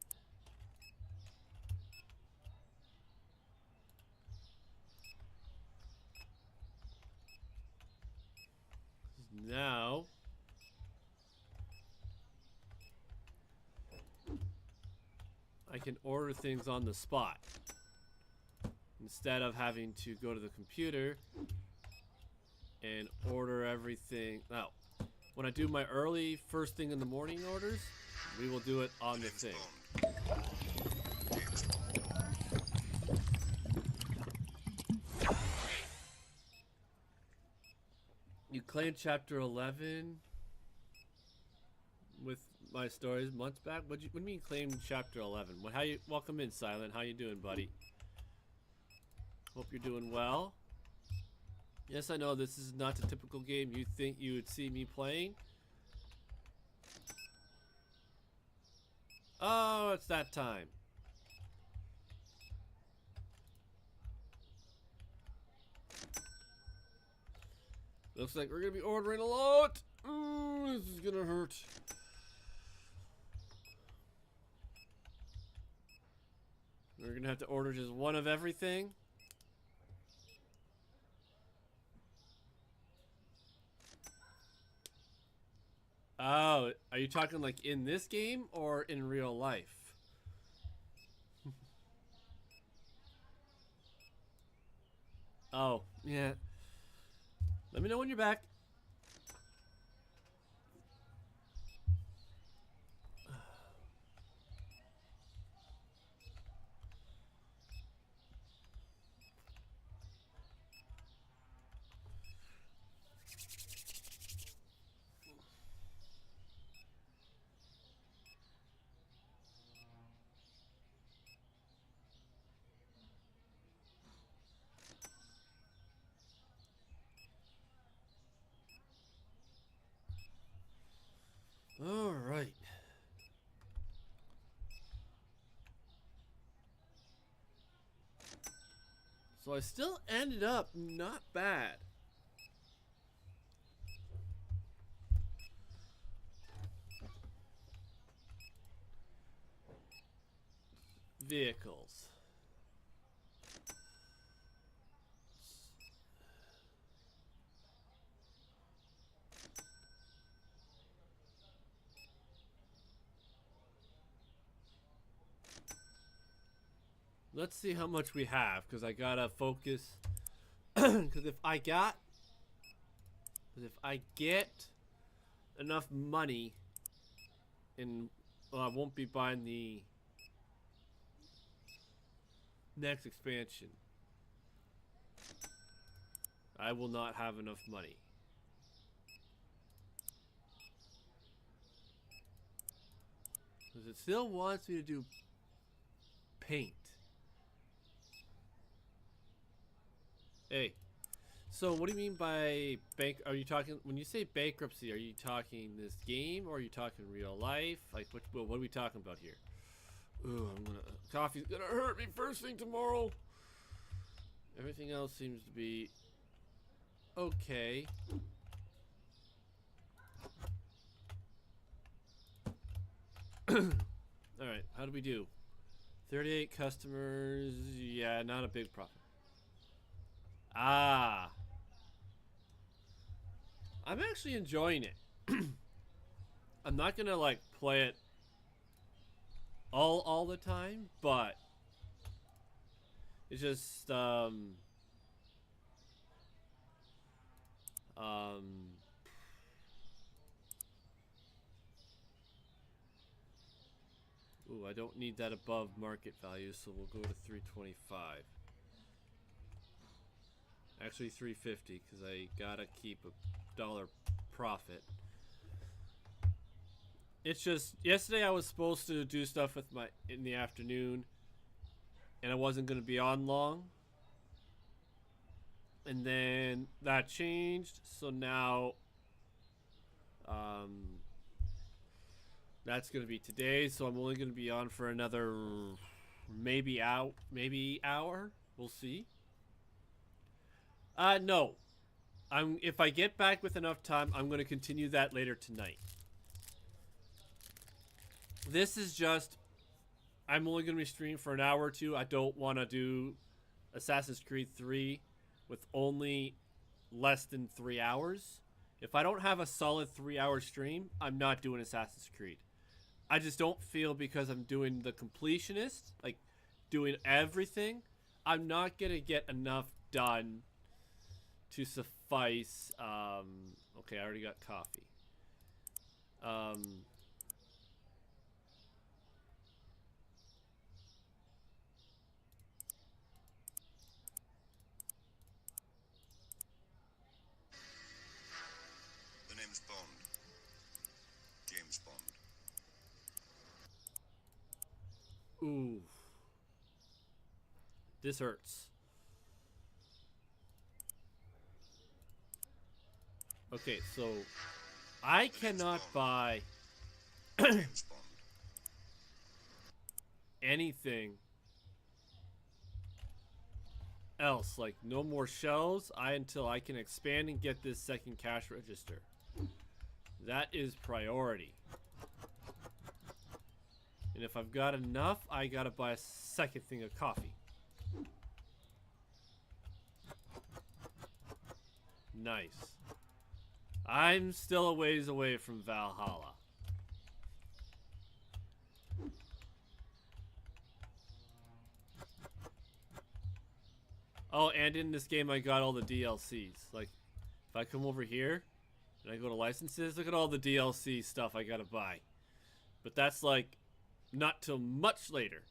Now I can order things on the spot instead of having to go to the computer and order everything. Now, when I do my early first thing in the morning orders, we will do it on the thing. James Bond. You claimed chapter 11 with my stories months back. What do you mean claimed chapter 11? How you welcome in, Silent? How you doing, buddy? Hope you're doing well. Yes, I know this is not the typical game you think you would see me playing. Oh, it's that time. Looks like we're gonna be ordering a lot. This is gonna hurt. We're gonna have to order just one of everything. Oh, are you talking like in this game or in real life? Oh, yeah. Let me know when you're back. So I still ended up not bad. Vehicles. Let's see how much we have, because I gotta focus. Because if I get enough money, and well, I won't be buying the next expansion. I will not have enough money. Because it still wants me to do paint. Hey, so what do you mean by bank? Are you talking, when you say bankruptcy, are you talking this game or are you talking real life? Like, what are we talking about here? Ooh, coffee's gonna hurt me first thing tomorrow. Everything else seems to be okay. Alright, how do we do? 38 customers. Yeah, not a big profit. Ah. I'm actually enjoying it. I'm not gonna like play it all the time, but it's just ooh, I don't need that above market value, so we'll go to 325. Actually 350, because I gotta keep $1 profit. It's just, yesterday I was supposed to do stuff with in the afternoon, and I wasn't gonna be on long. And then that changed, so now that's gonna be today, so I'm only gonna be on for another maybe hour. We'll see. No. If I get back with enough time, I'm gonna continue that later tonight. This is just, I'm only gonna be streaming for an hour or two. I don't wanna do Assassin's Creed 3 with only less than 3 hours. If I don't have a solid 3-hour stream, I'm not doing Assassin's Creed. I just don't feel, because I'm doing the completionist, like doing everything, I'm not gonna get enough done to suffice. Okay, I already got coffee. The name's Bond. James Bond. Ooh. This hurts. Okay, so I cannot buy James Bond. anything else. Like, no more shells until I can expand and get this second cash register. That is priority. And if I've got enough, I gotta buy a second thing of coffee. Nice. I'm still a ways away from Valhalla. Oh, and in this game I got all the DLCs. Like, if I come over here and I go to licenses, look at all the DLC stuff I gotta buy. But that's like not till much later.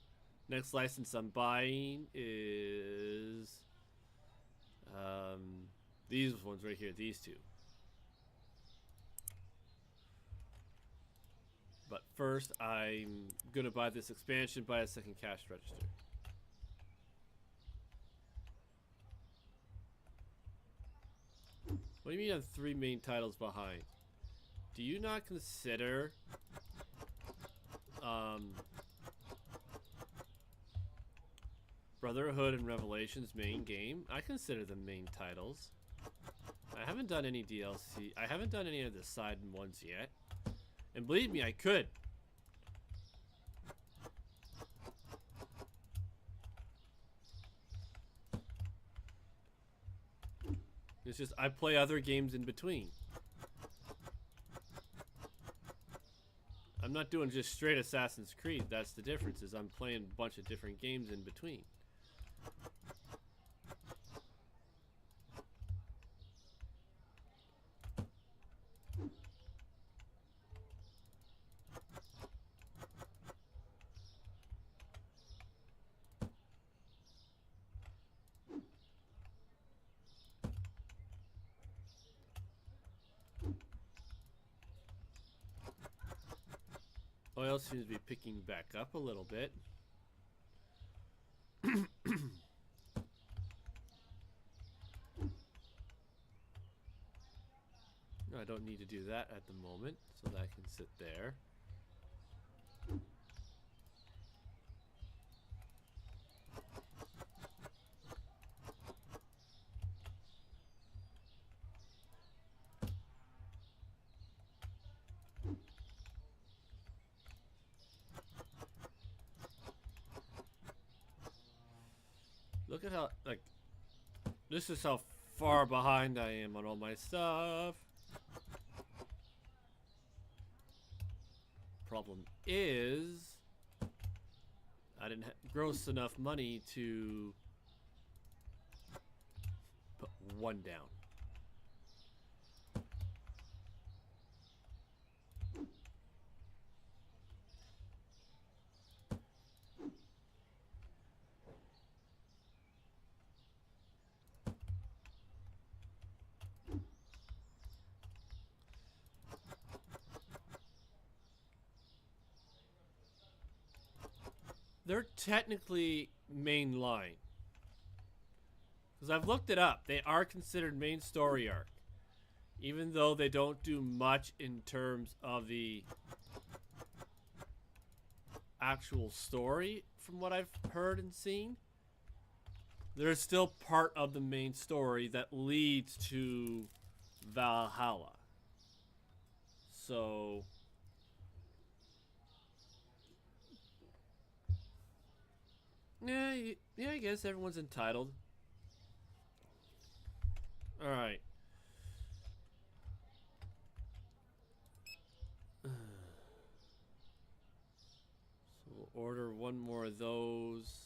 Next license I'm buying is these ones right here, these two. But first, I'm gonna buy this expansion, buy a second cash register. What do you mean I'm 3 main titles behind? Do you not consider Brotherhood and Revelations main game. I consider them main titles. I haven't done any DLC. I haven't done any of the side ones yet. And believe me, I could. It's just I play other games in between. I'm not doing just straight Assassin's Creed. That's the difference, is I'm playing a bunch of different games in between. Oil seems to be picking back up a little bit. No, I don't need to do that at the moment, so that can sit there. Look at how, like, this is how far behind I am on all my stuff. Problem is, I didn't gross enough money to put one down. They're technically main line. Because I've looked it up. They are considered main story arc. Even though they don't do much in terms of the actual story, from what I've heard and seen. They're still part of the main story that leads to Valhalla. So... yeah, I guess everyone's entitled. Alright. So we'll order one more of those.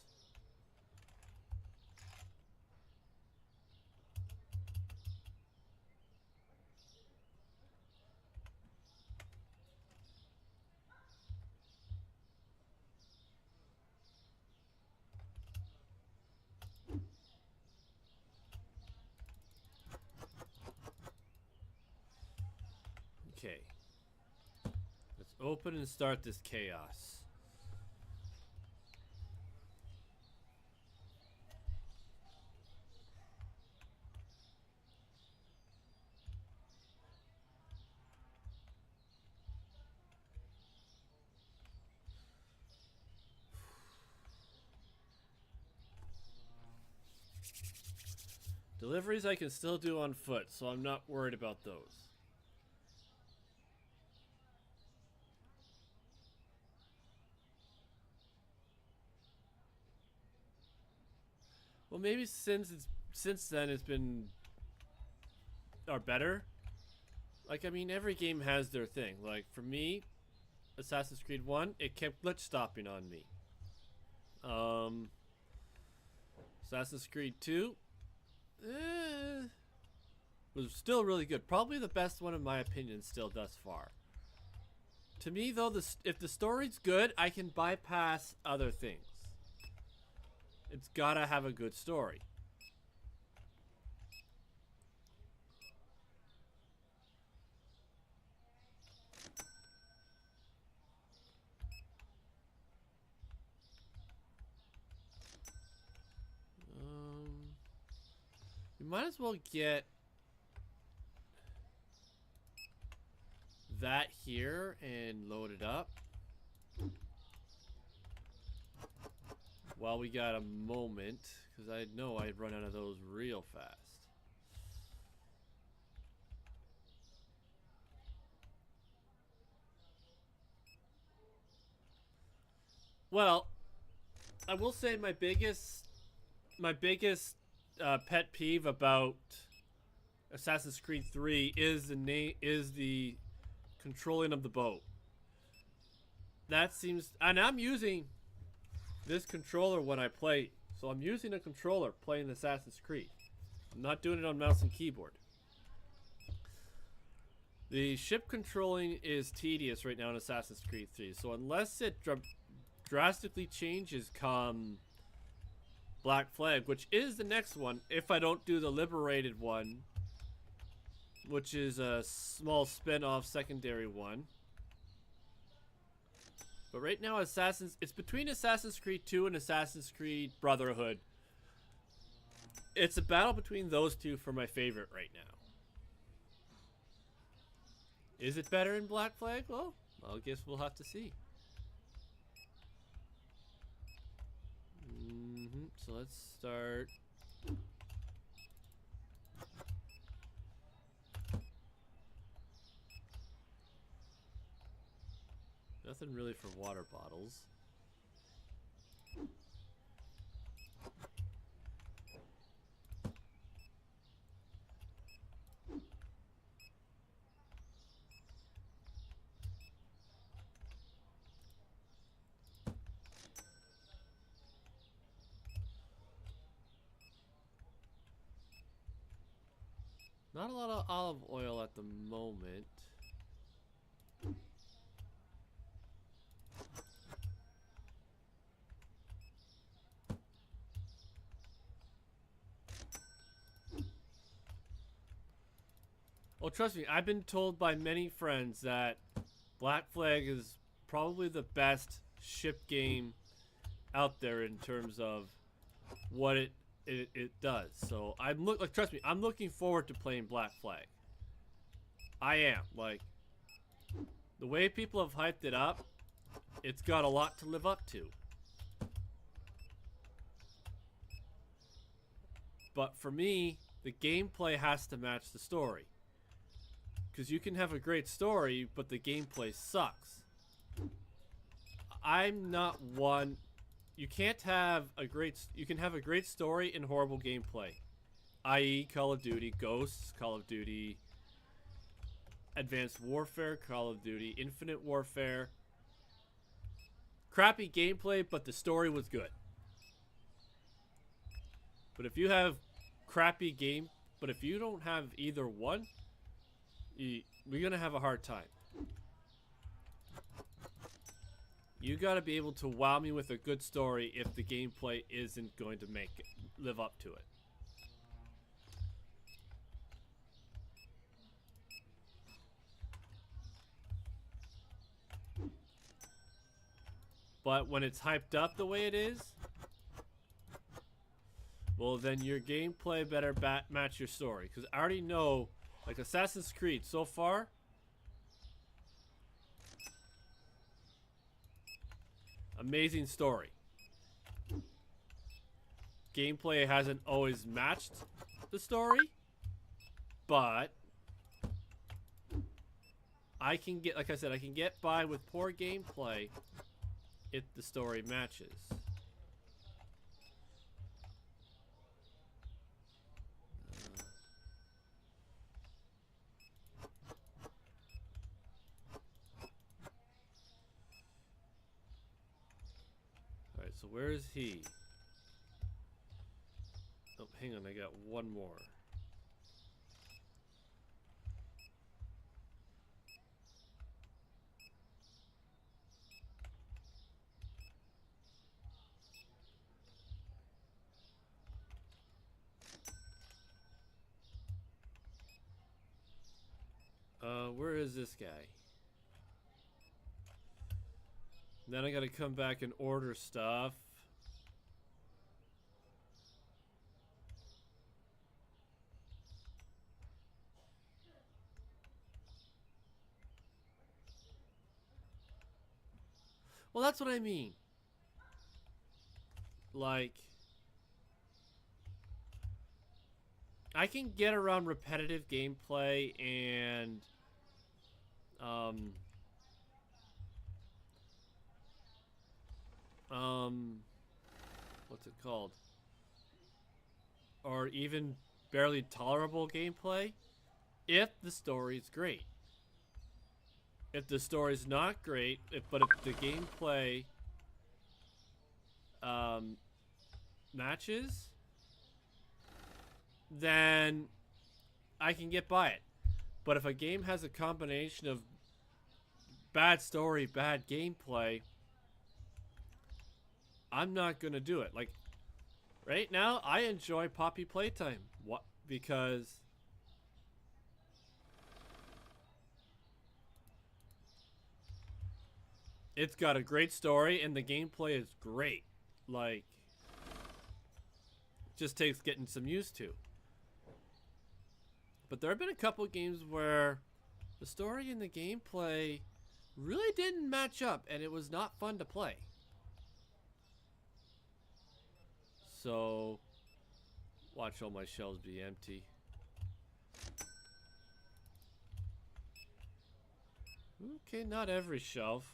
Okay. Let's open and start this chaos. Deliveries I can still do on foot, so I'm not worried about those. Well, maybe since then it's been or better. Like, I mean, every game has their thing. Like, for me, Assassin's Creed 1, it kept glitch stopping on me. Assassin's Creed 2 was still really good. Probably the best one in my opinion still thus far. To me, though, if the story's good, I can bypass other things. It's gotta have a good story. We might as well get that here and load it up. while we got a moment, because I know I'd run out of those real fast. Well, I will say my biggest pet peeve about Assassin's Creed 3 is the controlling of the boat. That seems, and I'm using this controller when I play, so I'm using a controller playing Assassin's Creed. I'm not doing it on mouse and keyboard. The ship controlling is tedious right now in Assassin's Creed 3, so unless it drastically changes come Black Flag, which is the next one, if I don't do the Liberated one, which is a small spin-off secondary one. But right now, it's between Assassin's Creed 2 and Assassin's Creed Brotherhood. It's a battle between those two for my favorite right now. Is it better in Black Flag? Well, I guess we'll have to see. So let's start. Nothing really for water bottles. Not a lot of olive oil at the moment. Well, trust me, I've been told by many friends that Black Flag is probably the best ship game out there in terms of what it does. So trust me, I'm looking forward to playing Black Flag. I am. Like, the way people have hyped it up, it's got a lot to live up to. But for me, the gameplay has to match the story. Because you can have a great story, but the gameplay sucks. I'm not one. You can't have a great. You can have a great story and horrible gameplay, i.e., Call of Duty Ghosts, Call of Duty Advanced Warfare, Call of Duty Infinite Warfare. Crappy gameplay, but the story was good. But if you have crappy game, but if you don't have either one, we're gonna have a hard time. You gotta be able to wow me with a good story if the gameplay isn't going to live up to it. But when it's hyped up the way it is, well, then your gameplay better match your story. Because I already know, like Assassin's Creed, so far, amazing story. Gameplay hasn't always matched the story, but I can get, like I said, I can get by with poor gameplay if the story matches. Alright, so where is he? Oh, hang on, I got one more. Where is this guy? Then I gotta come back and order stuff. Well, that's what I mean. Like, I can get around repetitive gameplay and what's it called? Or even barely tolerable gameplay if the story's great. If the story's not great, but if the gameplay matches, then I can get by it. But if a game has a combination of bad story, bad gameplay, I'm not gonna do it. Like, right now, I enjoy Poppy Playtime. What? Because it's got a great story and the gameplay is great. Like, just takes getting some used to. But there have been a couple games where the story and the gameplay really didn't match up and it was not fun to play. So, watch all my shelves be empty. Okay, not every shelf.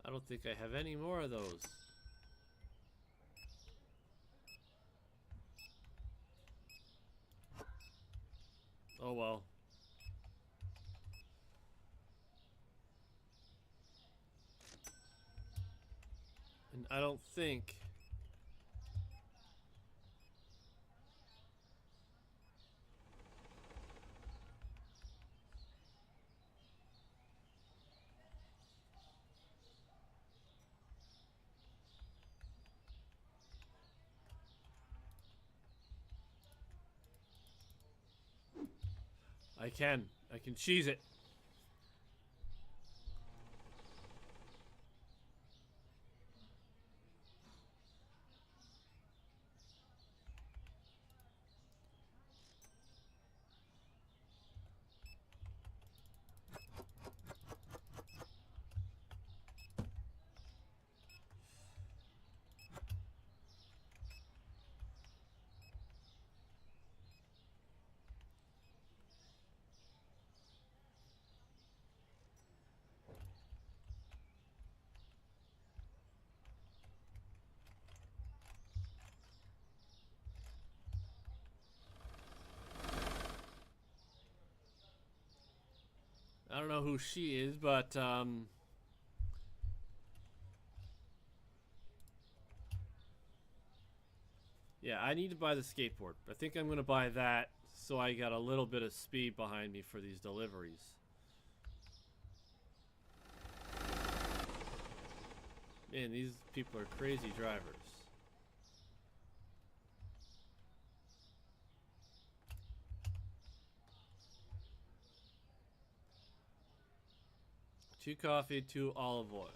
I don't think I have any more of those. Oh well. And I don't think I can. I can cheese it. I don't know who she is, but yeah, I need to buy the skateboard. I think I'm gonna buy that so I got a little bit of speed behind me for these deliveries. Man, these people are crazy drivers. Two coffee, two olive oil.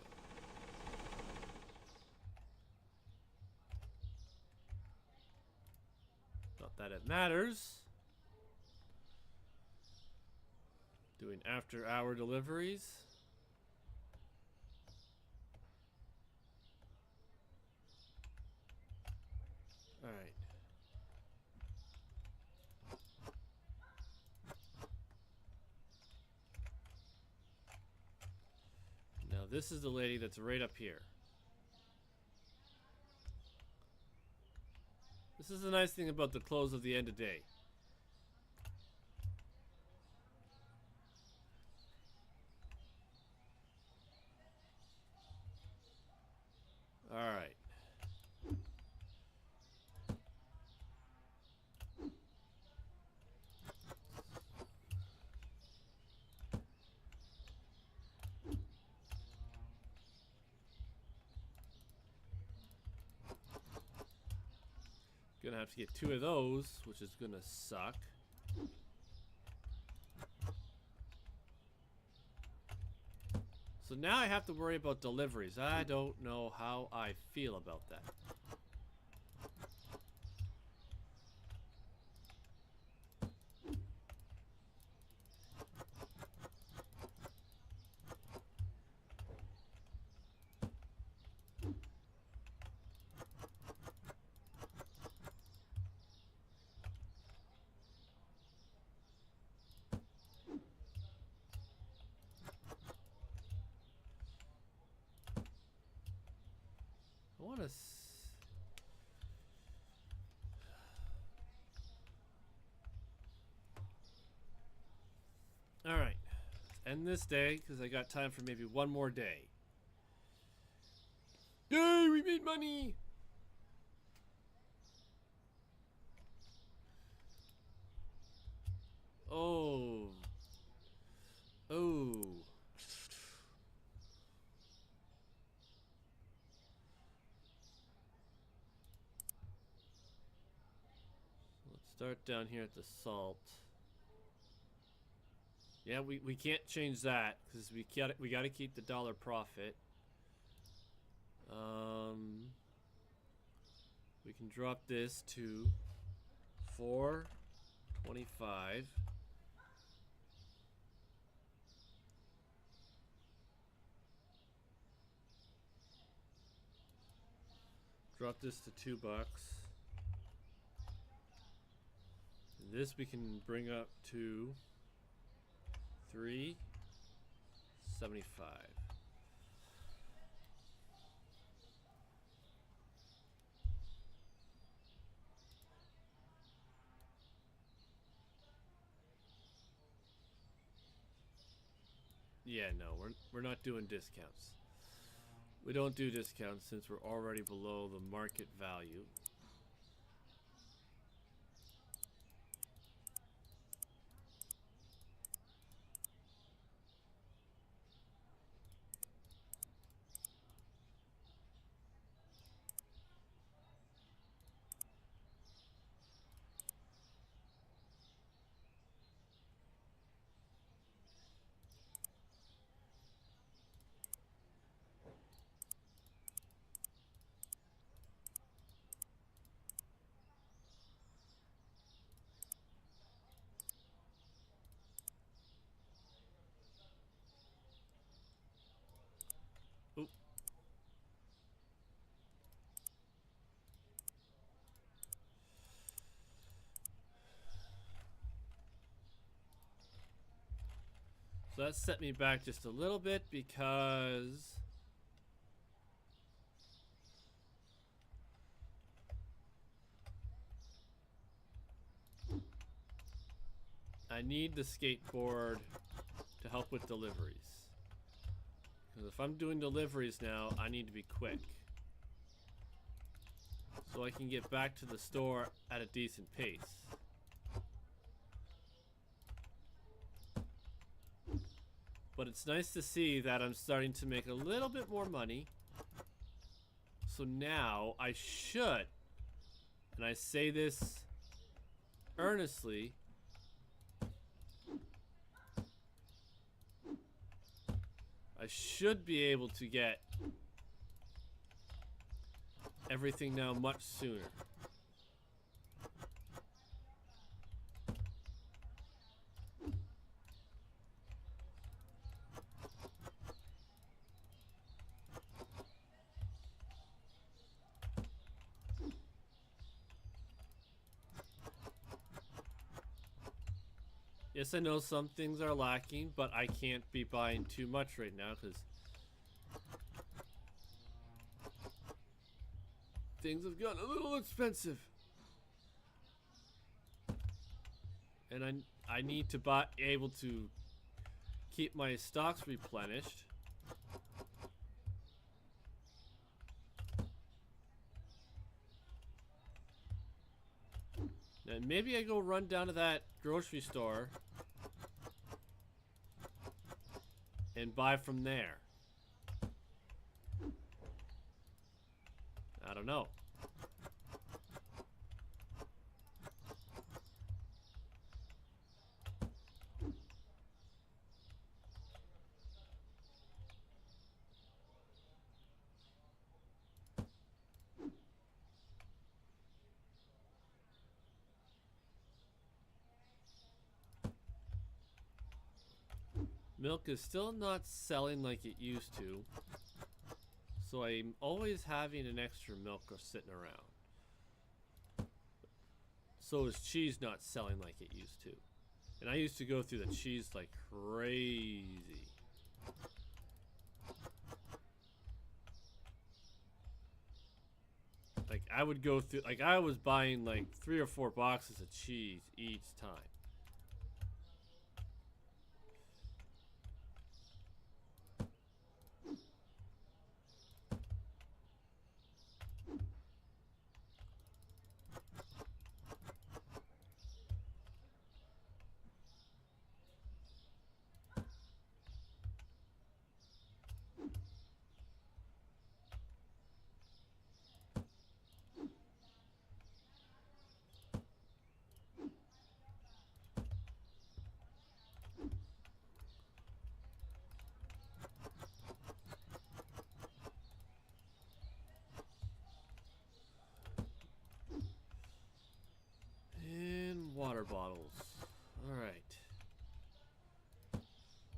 Not that it matters. Doing after-hour deliveries. All right. Now this is the lady that's right up here. This is the nice thing about the close of the end of day. All right. gonna have to get 2 of those, which is gonna suck. So now I have to worry about deliveries. I don't know how I feel about that. I want to. All right, let's end this day because I got time for maybe one more day. Yay, we made money! Oh. Oh. Let's start down here at the salt. Yeah, we can't change that because we gotta keep the dollar profit. We can drop this to 4.25. Drop this to $2. And this we can bring up to 3.75. Yeah, no, we're not doing discounts. We don't do discounts since we're already below the market value. Oop. So that set me back just a little bit because I need the skateboard to help with deliveries. Because if I'm doing deliveries now, I need to be quick. So I can get back to the store at a decent pace. But it's nice to see that I'm starting to make a little bit more money. So now I should, and I say this earnestly, I should be able to get everything now much sooner. Yes, I know some things are lacking, but I can't be buying too much right now because things have gotten a little expensive. And I need to be able to keep my stocks replenished. And maybe I go run down to that grocery store and buy from there. I don't know. Milk is still not selling like it used to. So I'm always having an extra milk sitting around. So is cheese not selling like it used to. And I used to go through the cheese like crazy. Like I would go through, like I was buying like 3 or 4 boxes of cheese each time. And water bottles. Alright.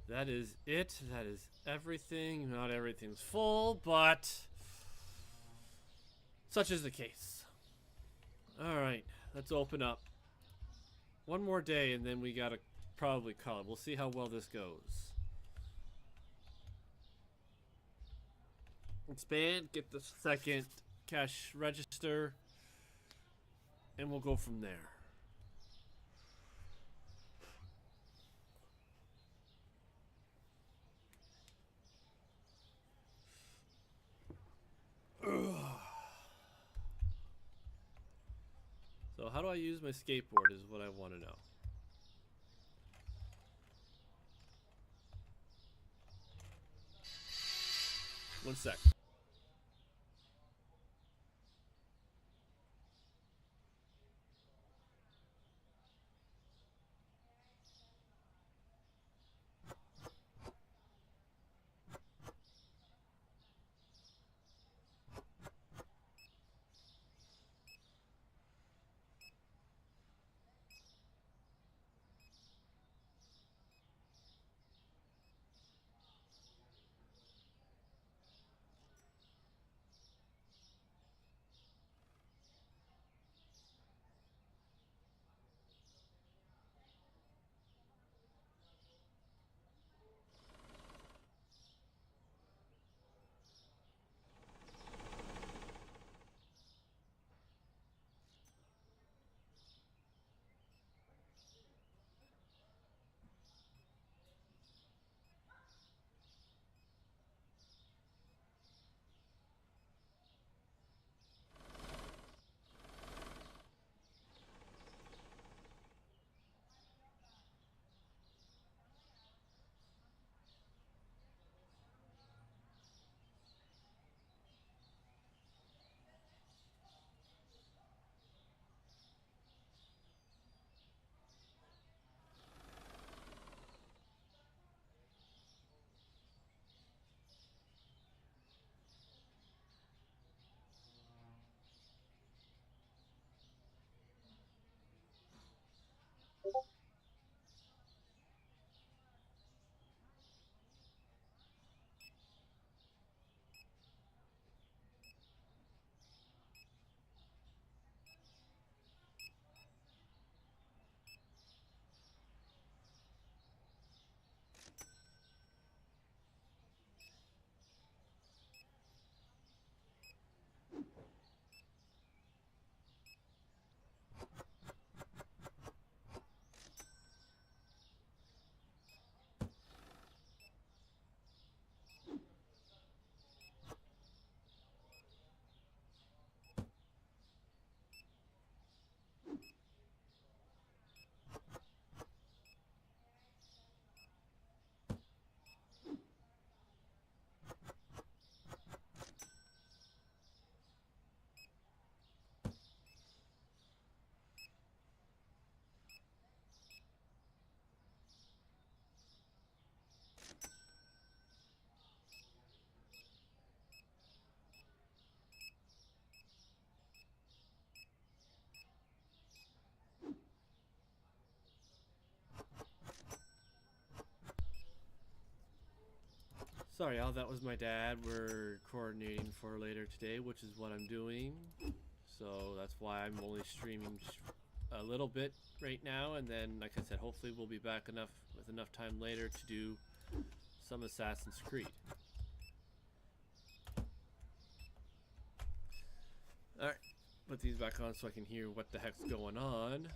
That is it. That is everything. Not everything's full, but such is the case. Alright, let's open up. One more day and then we gotta probably call it. We'll see how well this goes. Expand, get the second cash register, and we'll go from there. So how do I use my skateboard is what I want to know. One sec. Sorry, Al, that was my dad. We're coordinating for later today, which is what I'm doing. So that's why I'm only streaming a little bit right now, and then, like I said, hopefully we'll be back with enough time later to do some Assassin's Creed. Alright, put these back on so I can hear what the heck's going on.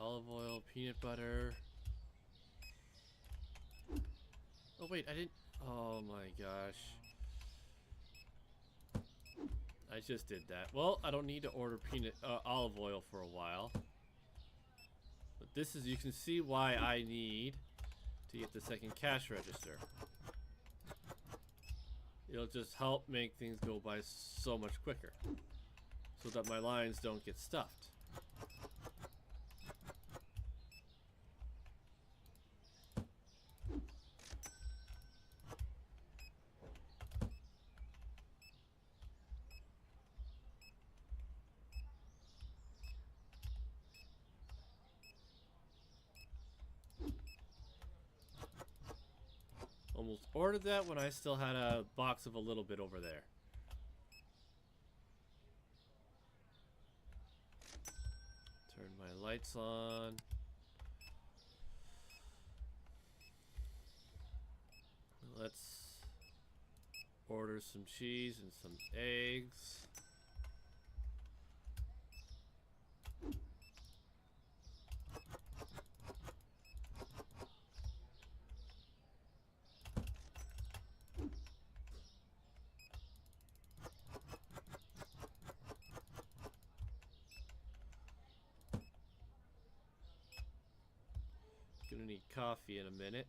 Olive oil, peanut butter. Oh wait, I didn't. Oh my gosh. I just did that. Well, I don't need to order olive oil for a while. But this is, you can see why I need to get the second cash register. It'll just help make things go by so much quicker, so that my lines don't get stuffed. Almost ordered that when I still had a box of a little bit over there. Turn my lights on. Let's order some cheese and some eggs. Gonna need coffee in a minute.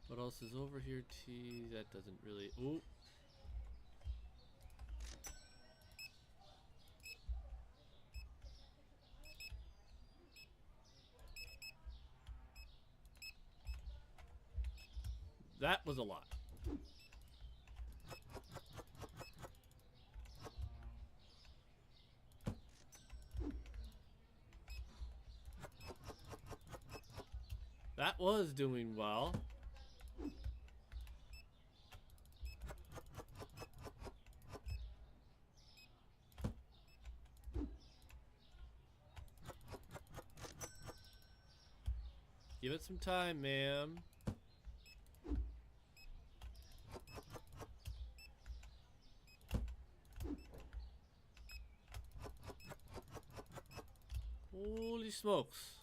What else is over here? Tea. That doesn't really. Ooh. That was a lot. That was doing well. Give it some time, ma'am. Holy smokes.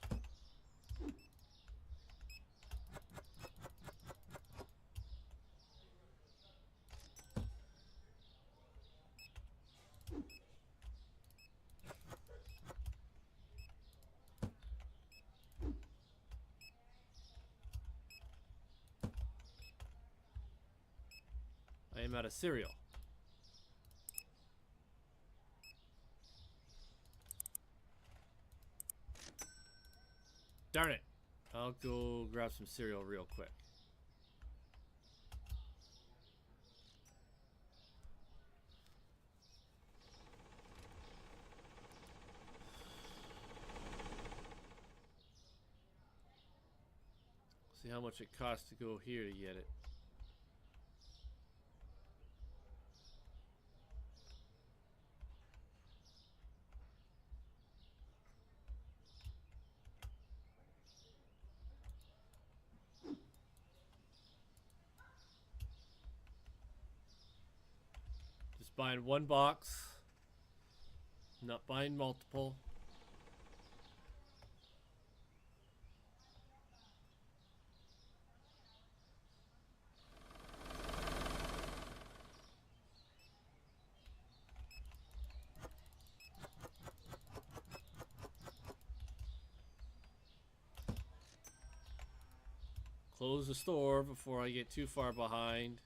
I am out of cereal. Darn it. I'll go grab some cereal real quick. See how much it costs to go here to get it. Just buying one box, not buying multiple. close the store before I get too far behind.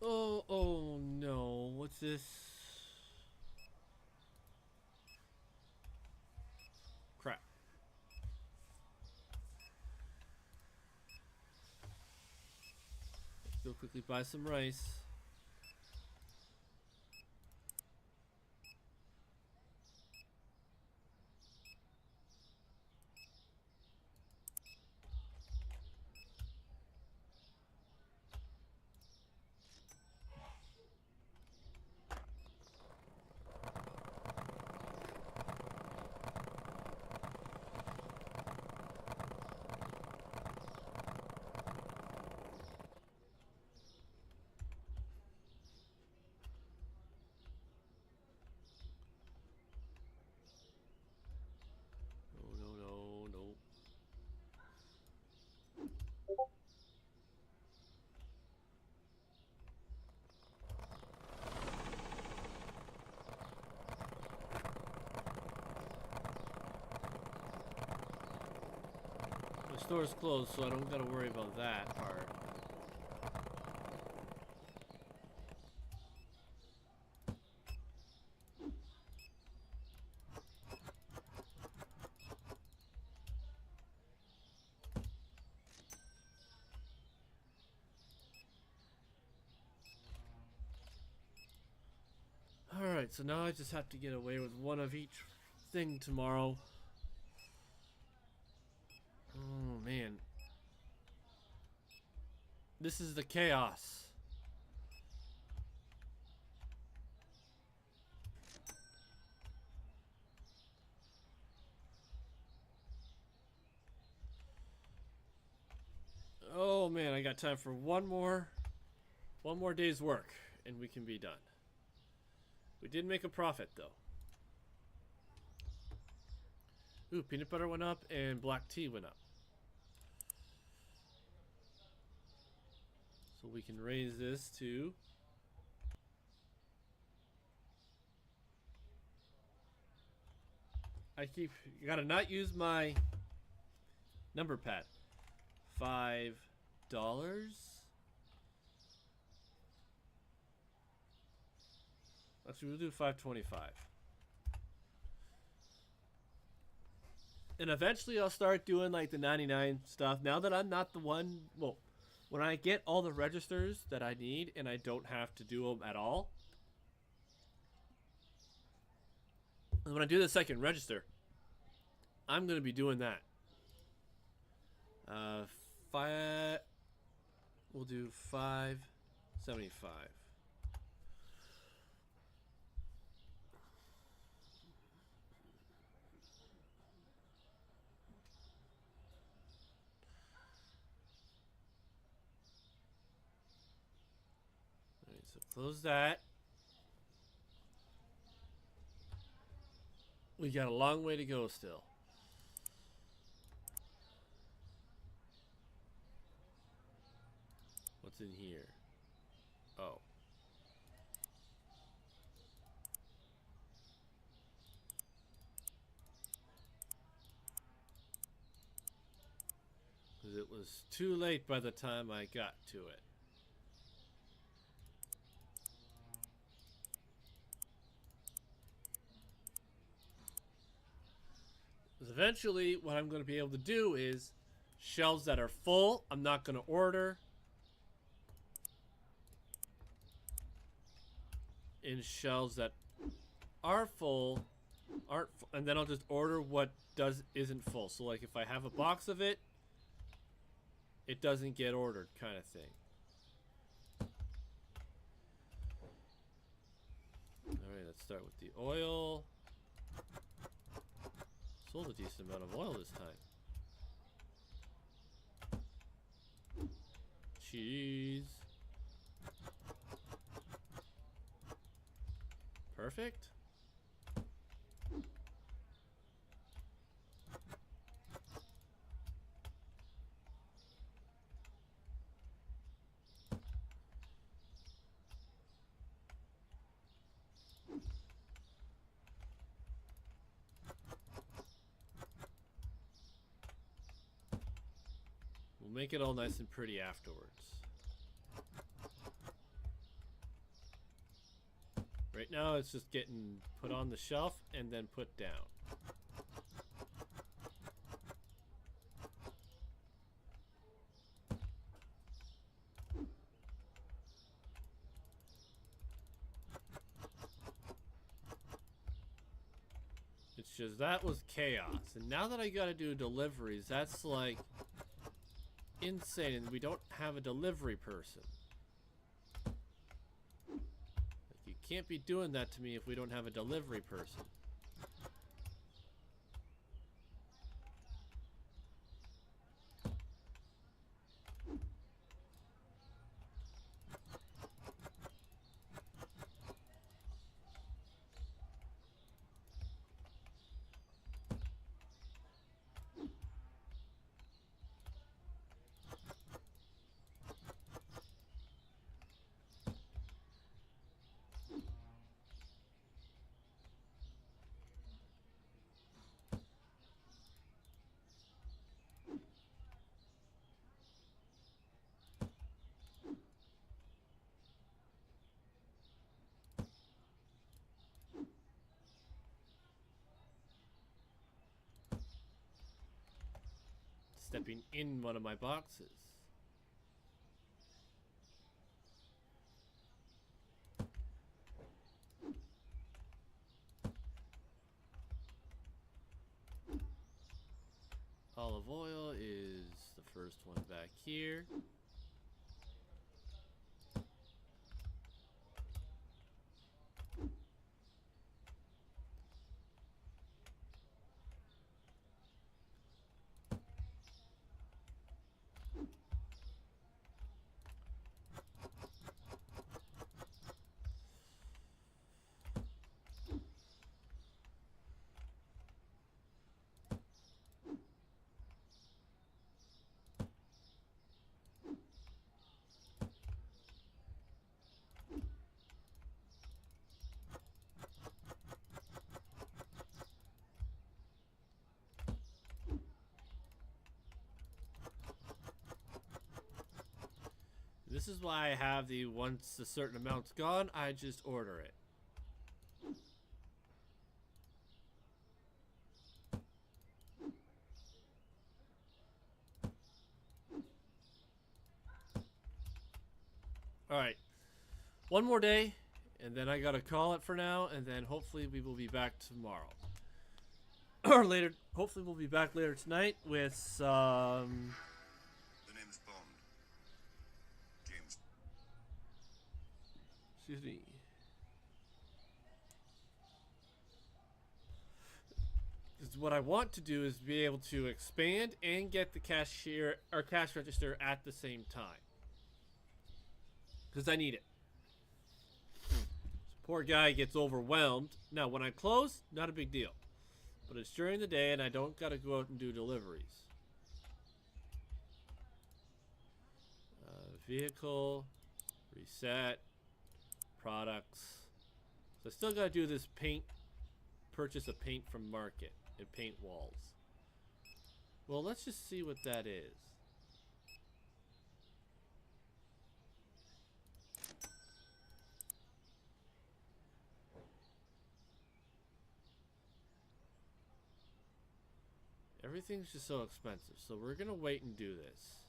Oh no, what's this? Crap. Let's go quickly buy some rice. No. The store's closed, so I don't gotta worry about that part. Alright, so now I just have to get away with one of each thing tomorrow. Oh man. This is the chaos. Oh man, I got time for one more day's work and we can be done. We did make a profit though. Ooh, peanut butter went up and black tea went up. So we can raise this to you gotta not use my number pad. $5. Actually, we'll do $5.25. And eventually I'll start doing like the 99 stuff. Now that I'm not the one, well, when I get all the registers that I need and I don't have to do them at all. And when I do the second register, I'm going to be doing that. We'll do $5.75. Alright, so close that. We got a long way to go still. What's in here? Oh. Because it was too late by the time I got to it. Because eventually what I'm going to be able to do is shelves that are full, I'm not going to order. In shelves that are full, aren't, and then I'll just order what isn't full. So like if I have a box of it, it doesn't get ordered, kind of thing. All right, let's start with the oil. Sold a decent amount of oil this time. Cheese. Perfect. We'll make it all nice and pretty afterwards. Right now it's just getting put on the shelf and then put down. It's just, that was chaos. And now that I gotta do deliveries, that's like insane, and we don't have a delivery person. Like, you can't be doing that to me if we don't have a delivery person. Stepping in one of my boxes. Olive oil is the first one back here. This is why I have the once a certain amount's gone, I just order it. Alright. One more day, and then I gotta call it for now, and then hopefully we will be back tomorrow. Or later, hopefully we'll be back later tonight with some... The name's Bond. James. Excuse me. Because what I want to do is be able to expand and get the cashier or cash register at the same time. Because I need it. This poor guy gets overwhelmed. Now, when I close, not a big deal. But it's during the day and I don't gotta go out and do deliveries. Vehicle, reset, products. So I still gotta do this paint, purchase of paint from market and paint walls. Well, let's just see what that is. Everything's just so expensive, so we're gonna wait and do this.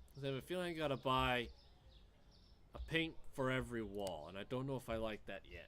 Because I have a feeling I gotta buy a paint for every wall, and I don't know if I like that yet.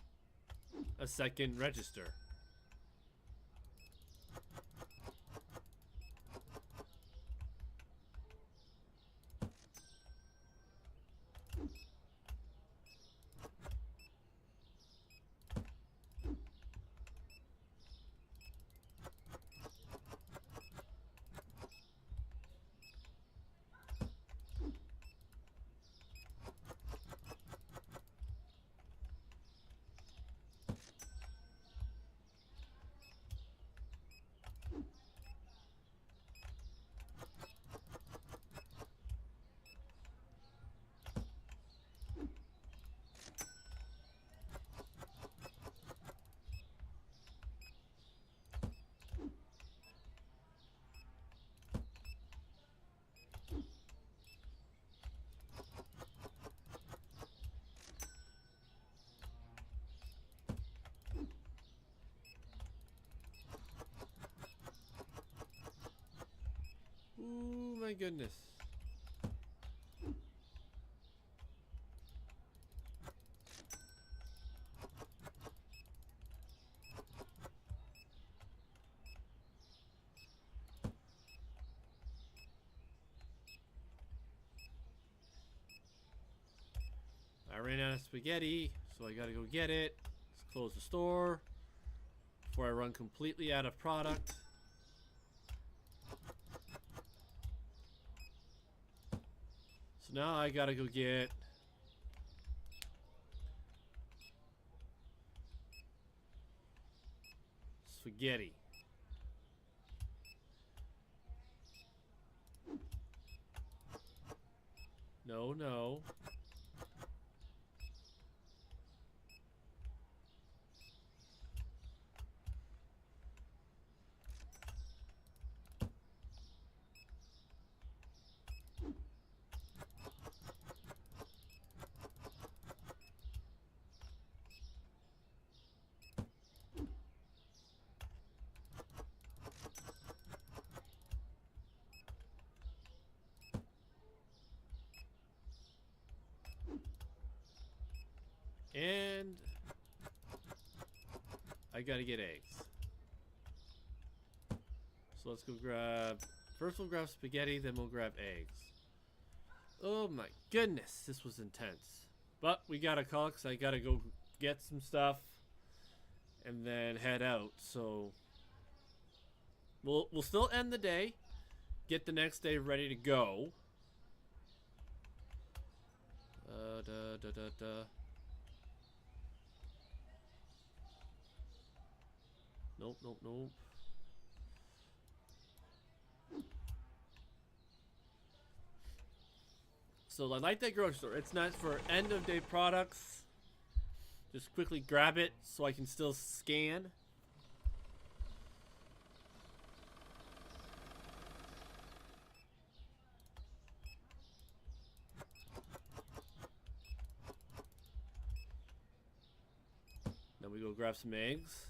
a second register. Ooh, my goodness. I ran out of spaghetti, so I gotta go get it. Let's close the store before I run completely out of product. So now I gotta go get spaghetti. No, no. And I gotta get eggs. So let's go grab... First we'll grab spaghetti, then we'll grab eggs. Oh my goodness, this was intense. But we gotta call it because I gotta go get some stuff and then head out. So we'll still end the day, get the next day ready to go. Nope, nope, nope. So I like that grocery store. It's nice for end of day products. Just quickly grab it so I can still scan. Then we go grab some eggs.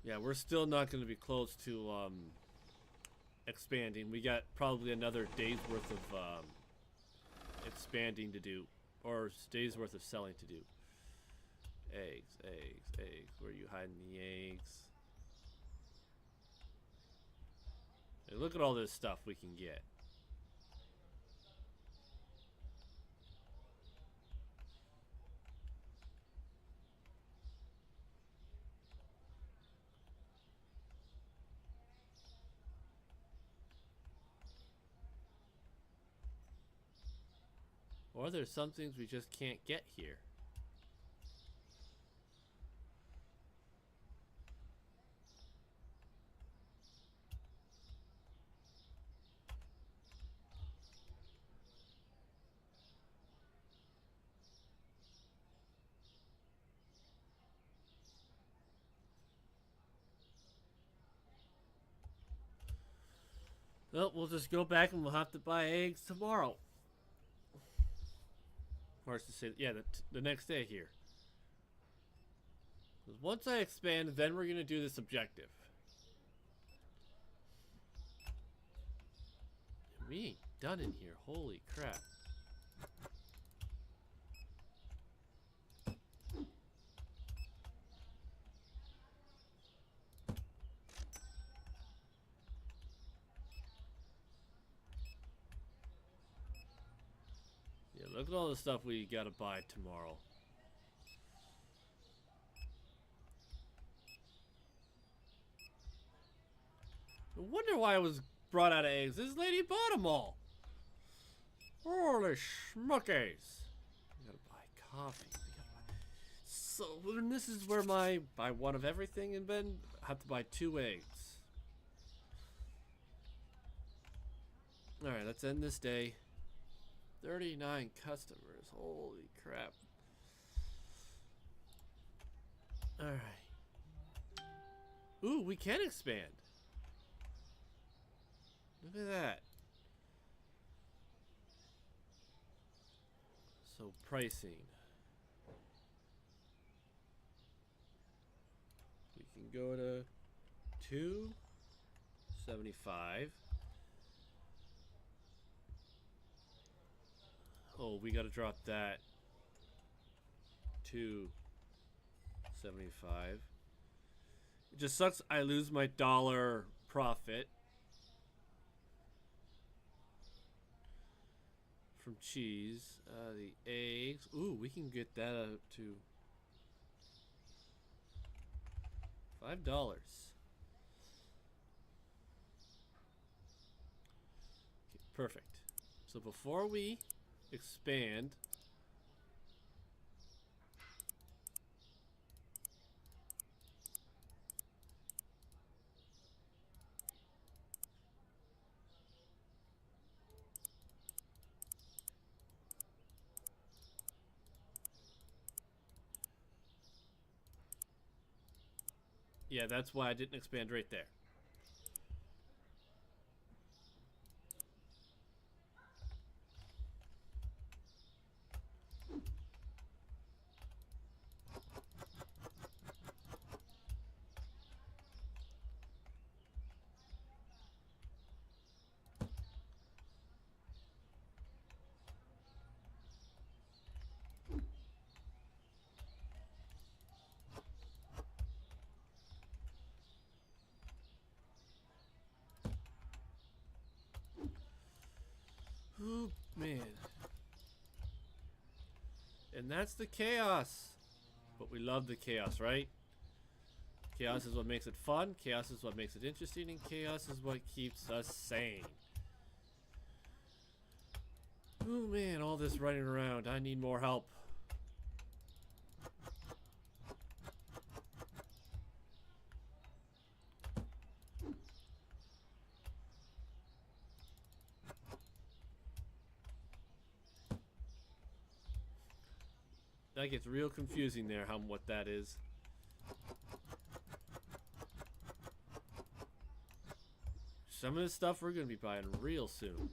Yeah, we're still not going to be close to expanding. We got probably another day's worth of expanding to do, or days worth of selling to do. Eggs, eggs, eggs. Where are you hiding the eggs? Hey, look at all this stuff we can get. Or there's some things we just can't get here. Well, we'll just go back and we'll have to buy eggs tomorrow. Or to say, yeah, the next day here. Because once I expand, then we're going to do this objective. We ain't done in here. Holy crap. Look at all the stuff we gotta buy tomorrow. I wonder why I was brought out of eggs. This lady bought them all. Holy schmuckies. We gotta buy coffee. So then this is where my buy one of everything and then have to buy 2 eggs. Alright, let's end this day. 39 customers. Holy crap. Alright. Ooh, we can expand. Look at that. So pricing. We can go to $2.75. Oh, we gotta drop that. $2.75. It just sucks I lose my dollar profit from cheese. The eggs. Ooh, we can get that up to $5. Okay, perfect. So before we expand, yeah, that's why I didn't expand right there. Ooh, man. And that's the chaos. But we love the chaos, right? Chaos is what makes it fun, chaos is what makes it interesting, and chaos is what keeps us sane. Ooh, man, all this running around. I need more help. That gets real confusing there, what that is. Some of this stuff we're going to be buying real soon.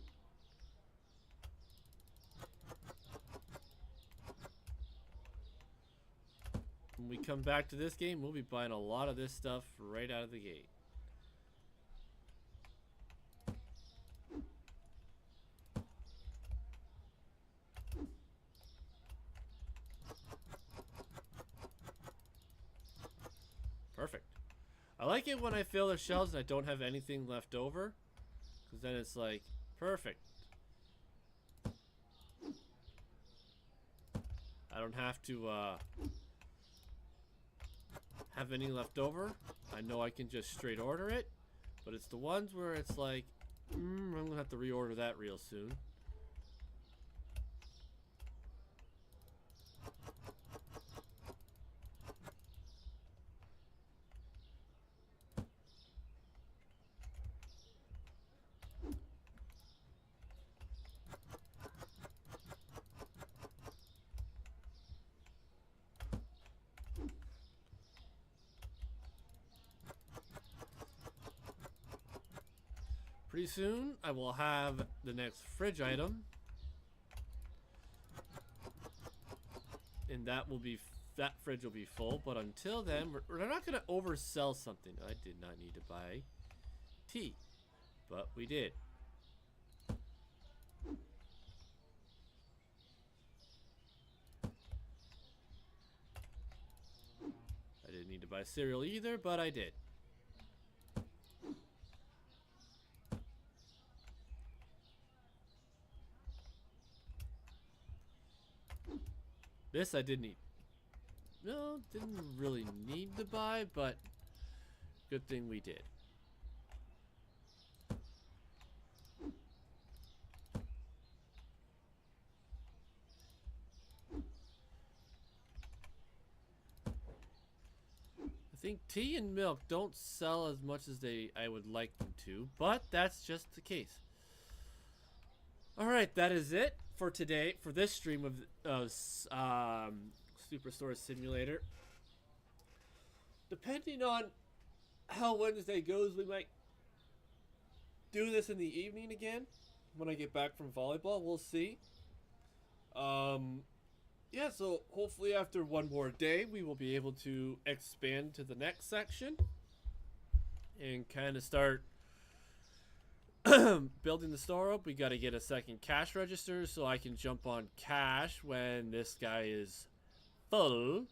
When we come back to this game, we'll be buying a lot of this stuff right out of the gate. Perfect. I like it when I fill the shelves and I don't have anything left over, because then it's like, perfect. I don't have to have any left over. I know I can just straight order it, but it's the ones where it's like, I'm gonna have to reorder that real soon. Pretty soon, I will have the next fridge item, and that fridge will be full. But until then, we're not going to oversell something. I did not need to buy tea, but we did. I didn't need to buy cereal either, but I did. This I didn't need. No, didn't really need to buy, but good thing we did. I think tea and milk don't sell as much as I would like them to, but that's just the case. Alright, that is it for today, for this stream of Superstore Simulator. Depending on how Wednesday goes, we might do this in the evening again when I get back from volleyball. We'll see. Yeah, so hopefully after one more day, we will be able to expand to the next section and kind of start building the store up. We got to get a second cash register so I can jump on cash when this guy is full.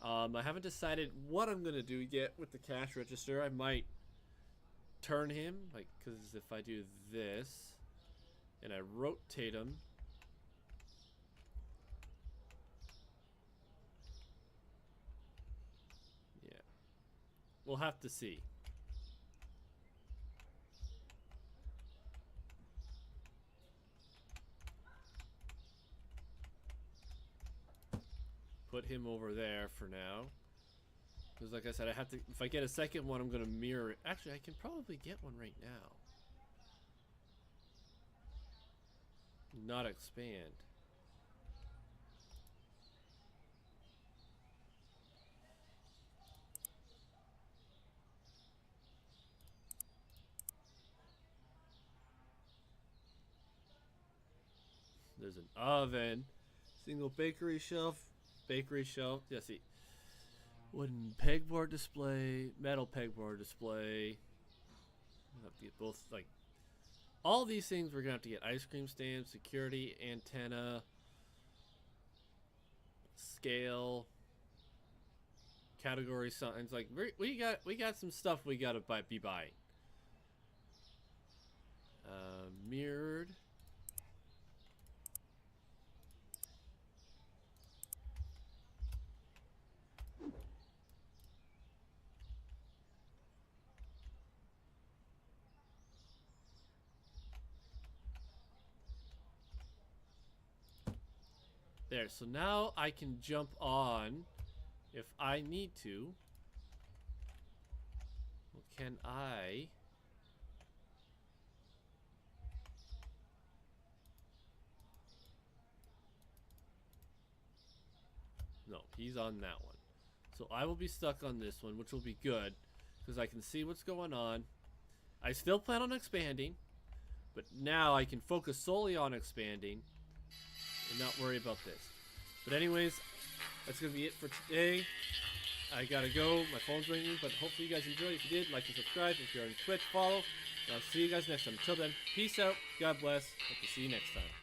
I haven't decided what I'm going to do yet with the cash register. I might turn him, like, because if I do this and I rotate him, yeah, we'll have to see. Put him over there for now. Because like I said, I have to, if I get a second one, I'm going to mirror it. Actually, I can probably get one right now. Not expand. There's an oven. Single bakery shelf. Bakery shelf. Yeah, see. Wooden pegboard display. Metal pegboard display. We'll have to get both, like, all these things we're going to have to get. Ice cream stand, security, antenna, scale, category signs. Like, we got some stuff we got to be buying. Mirrored. There, so now I can jump on if I need to. Well, can I? No, he's on that one. So I will be stuck on this one, which will be good because I can see what's going on. I still plan on expanding, but now I can focus solely on expanding and not worry about this. But anyways, that's going to be it for today. I gotta go. My phone's ringing, but hopefully you guys enjoyed. If you did, like and subscribe. If you're on Twitch, follow. And I'll see you guys next time. Until then, peace out. God bless. Hope to see you next time.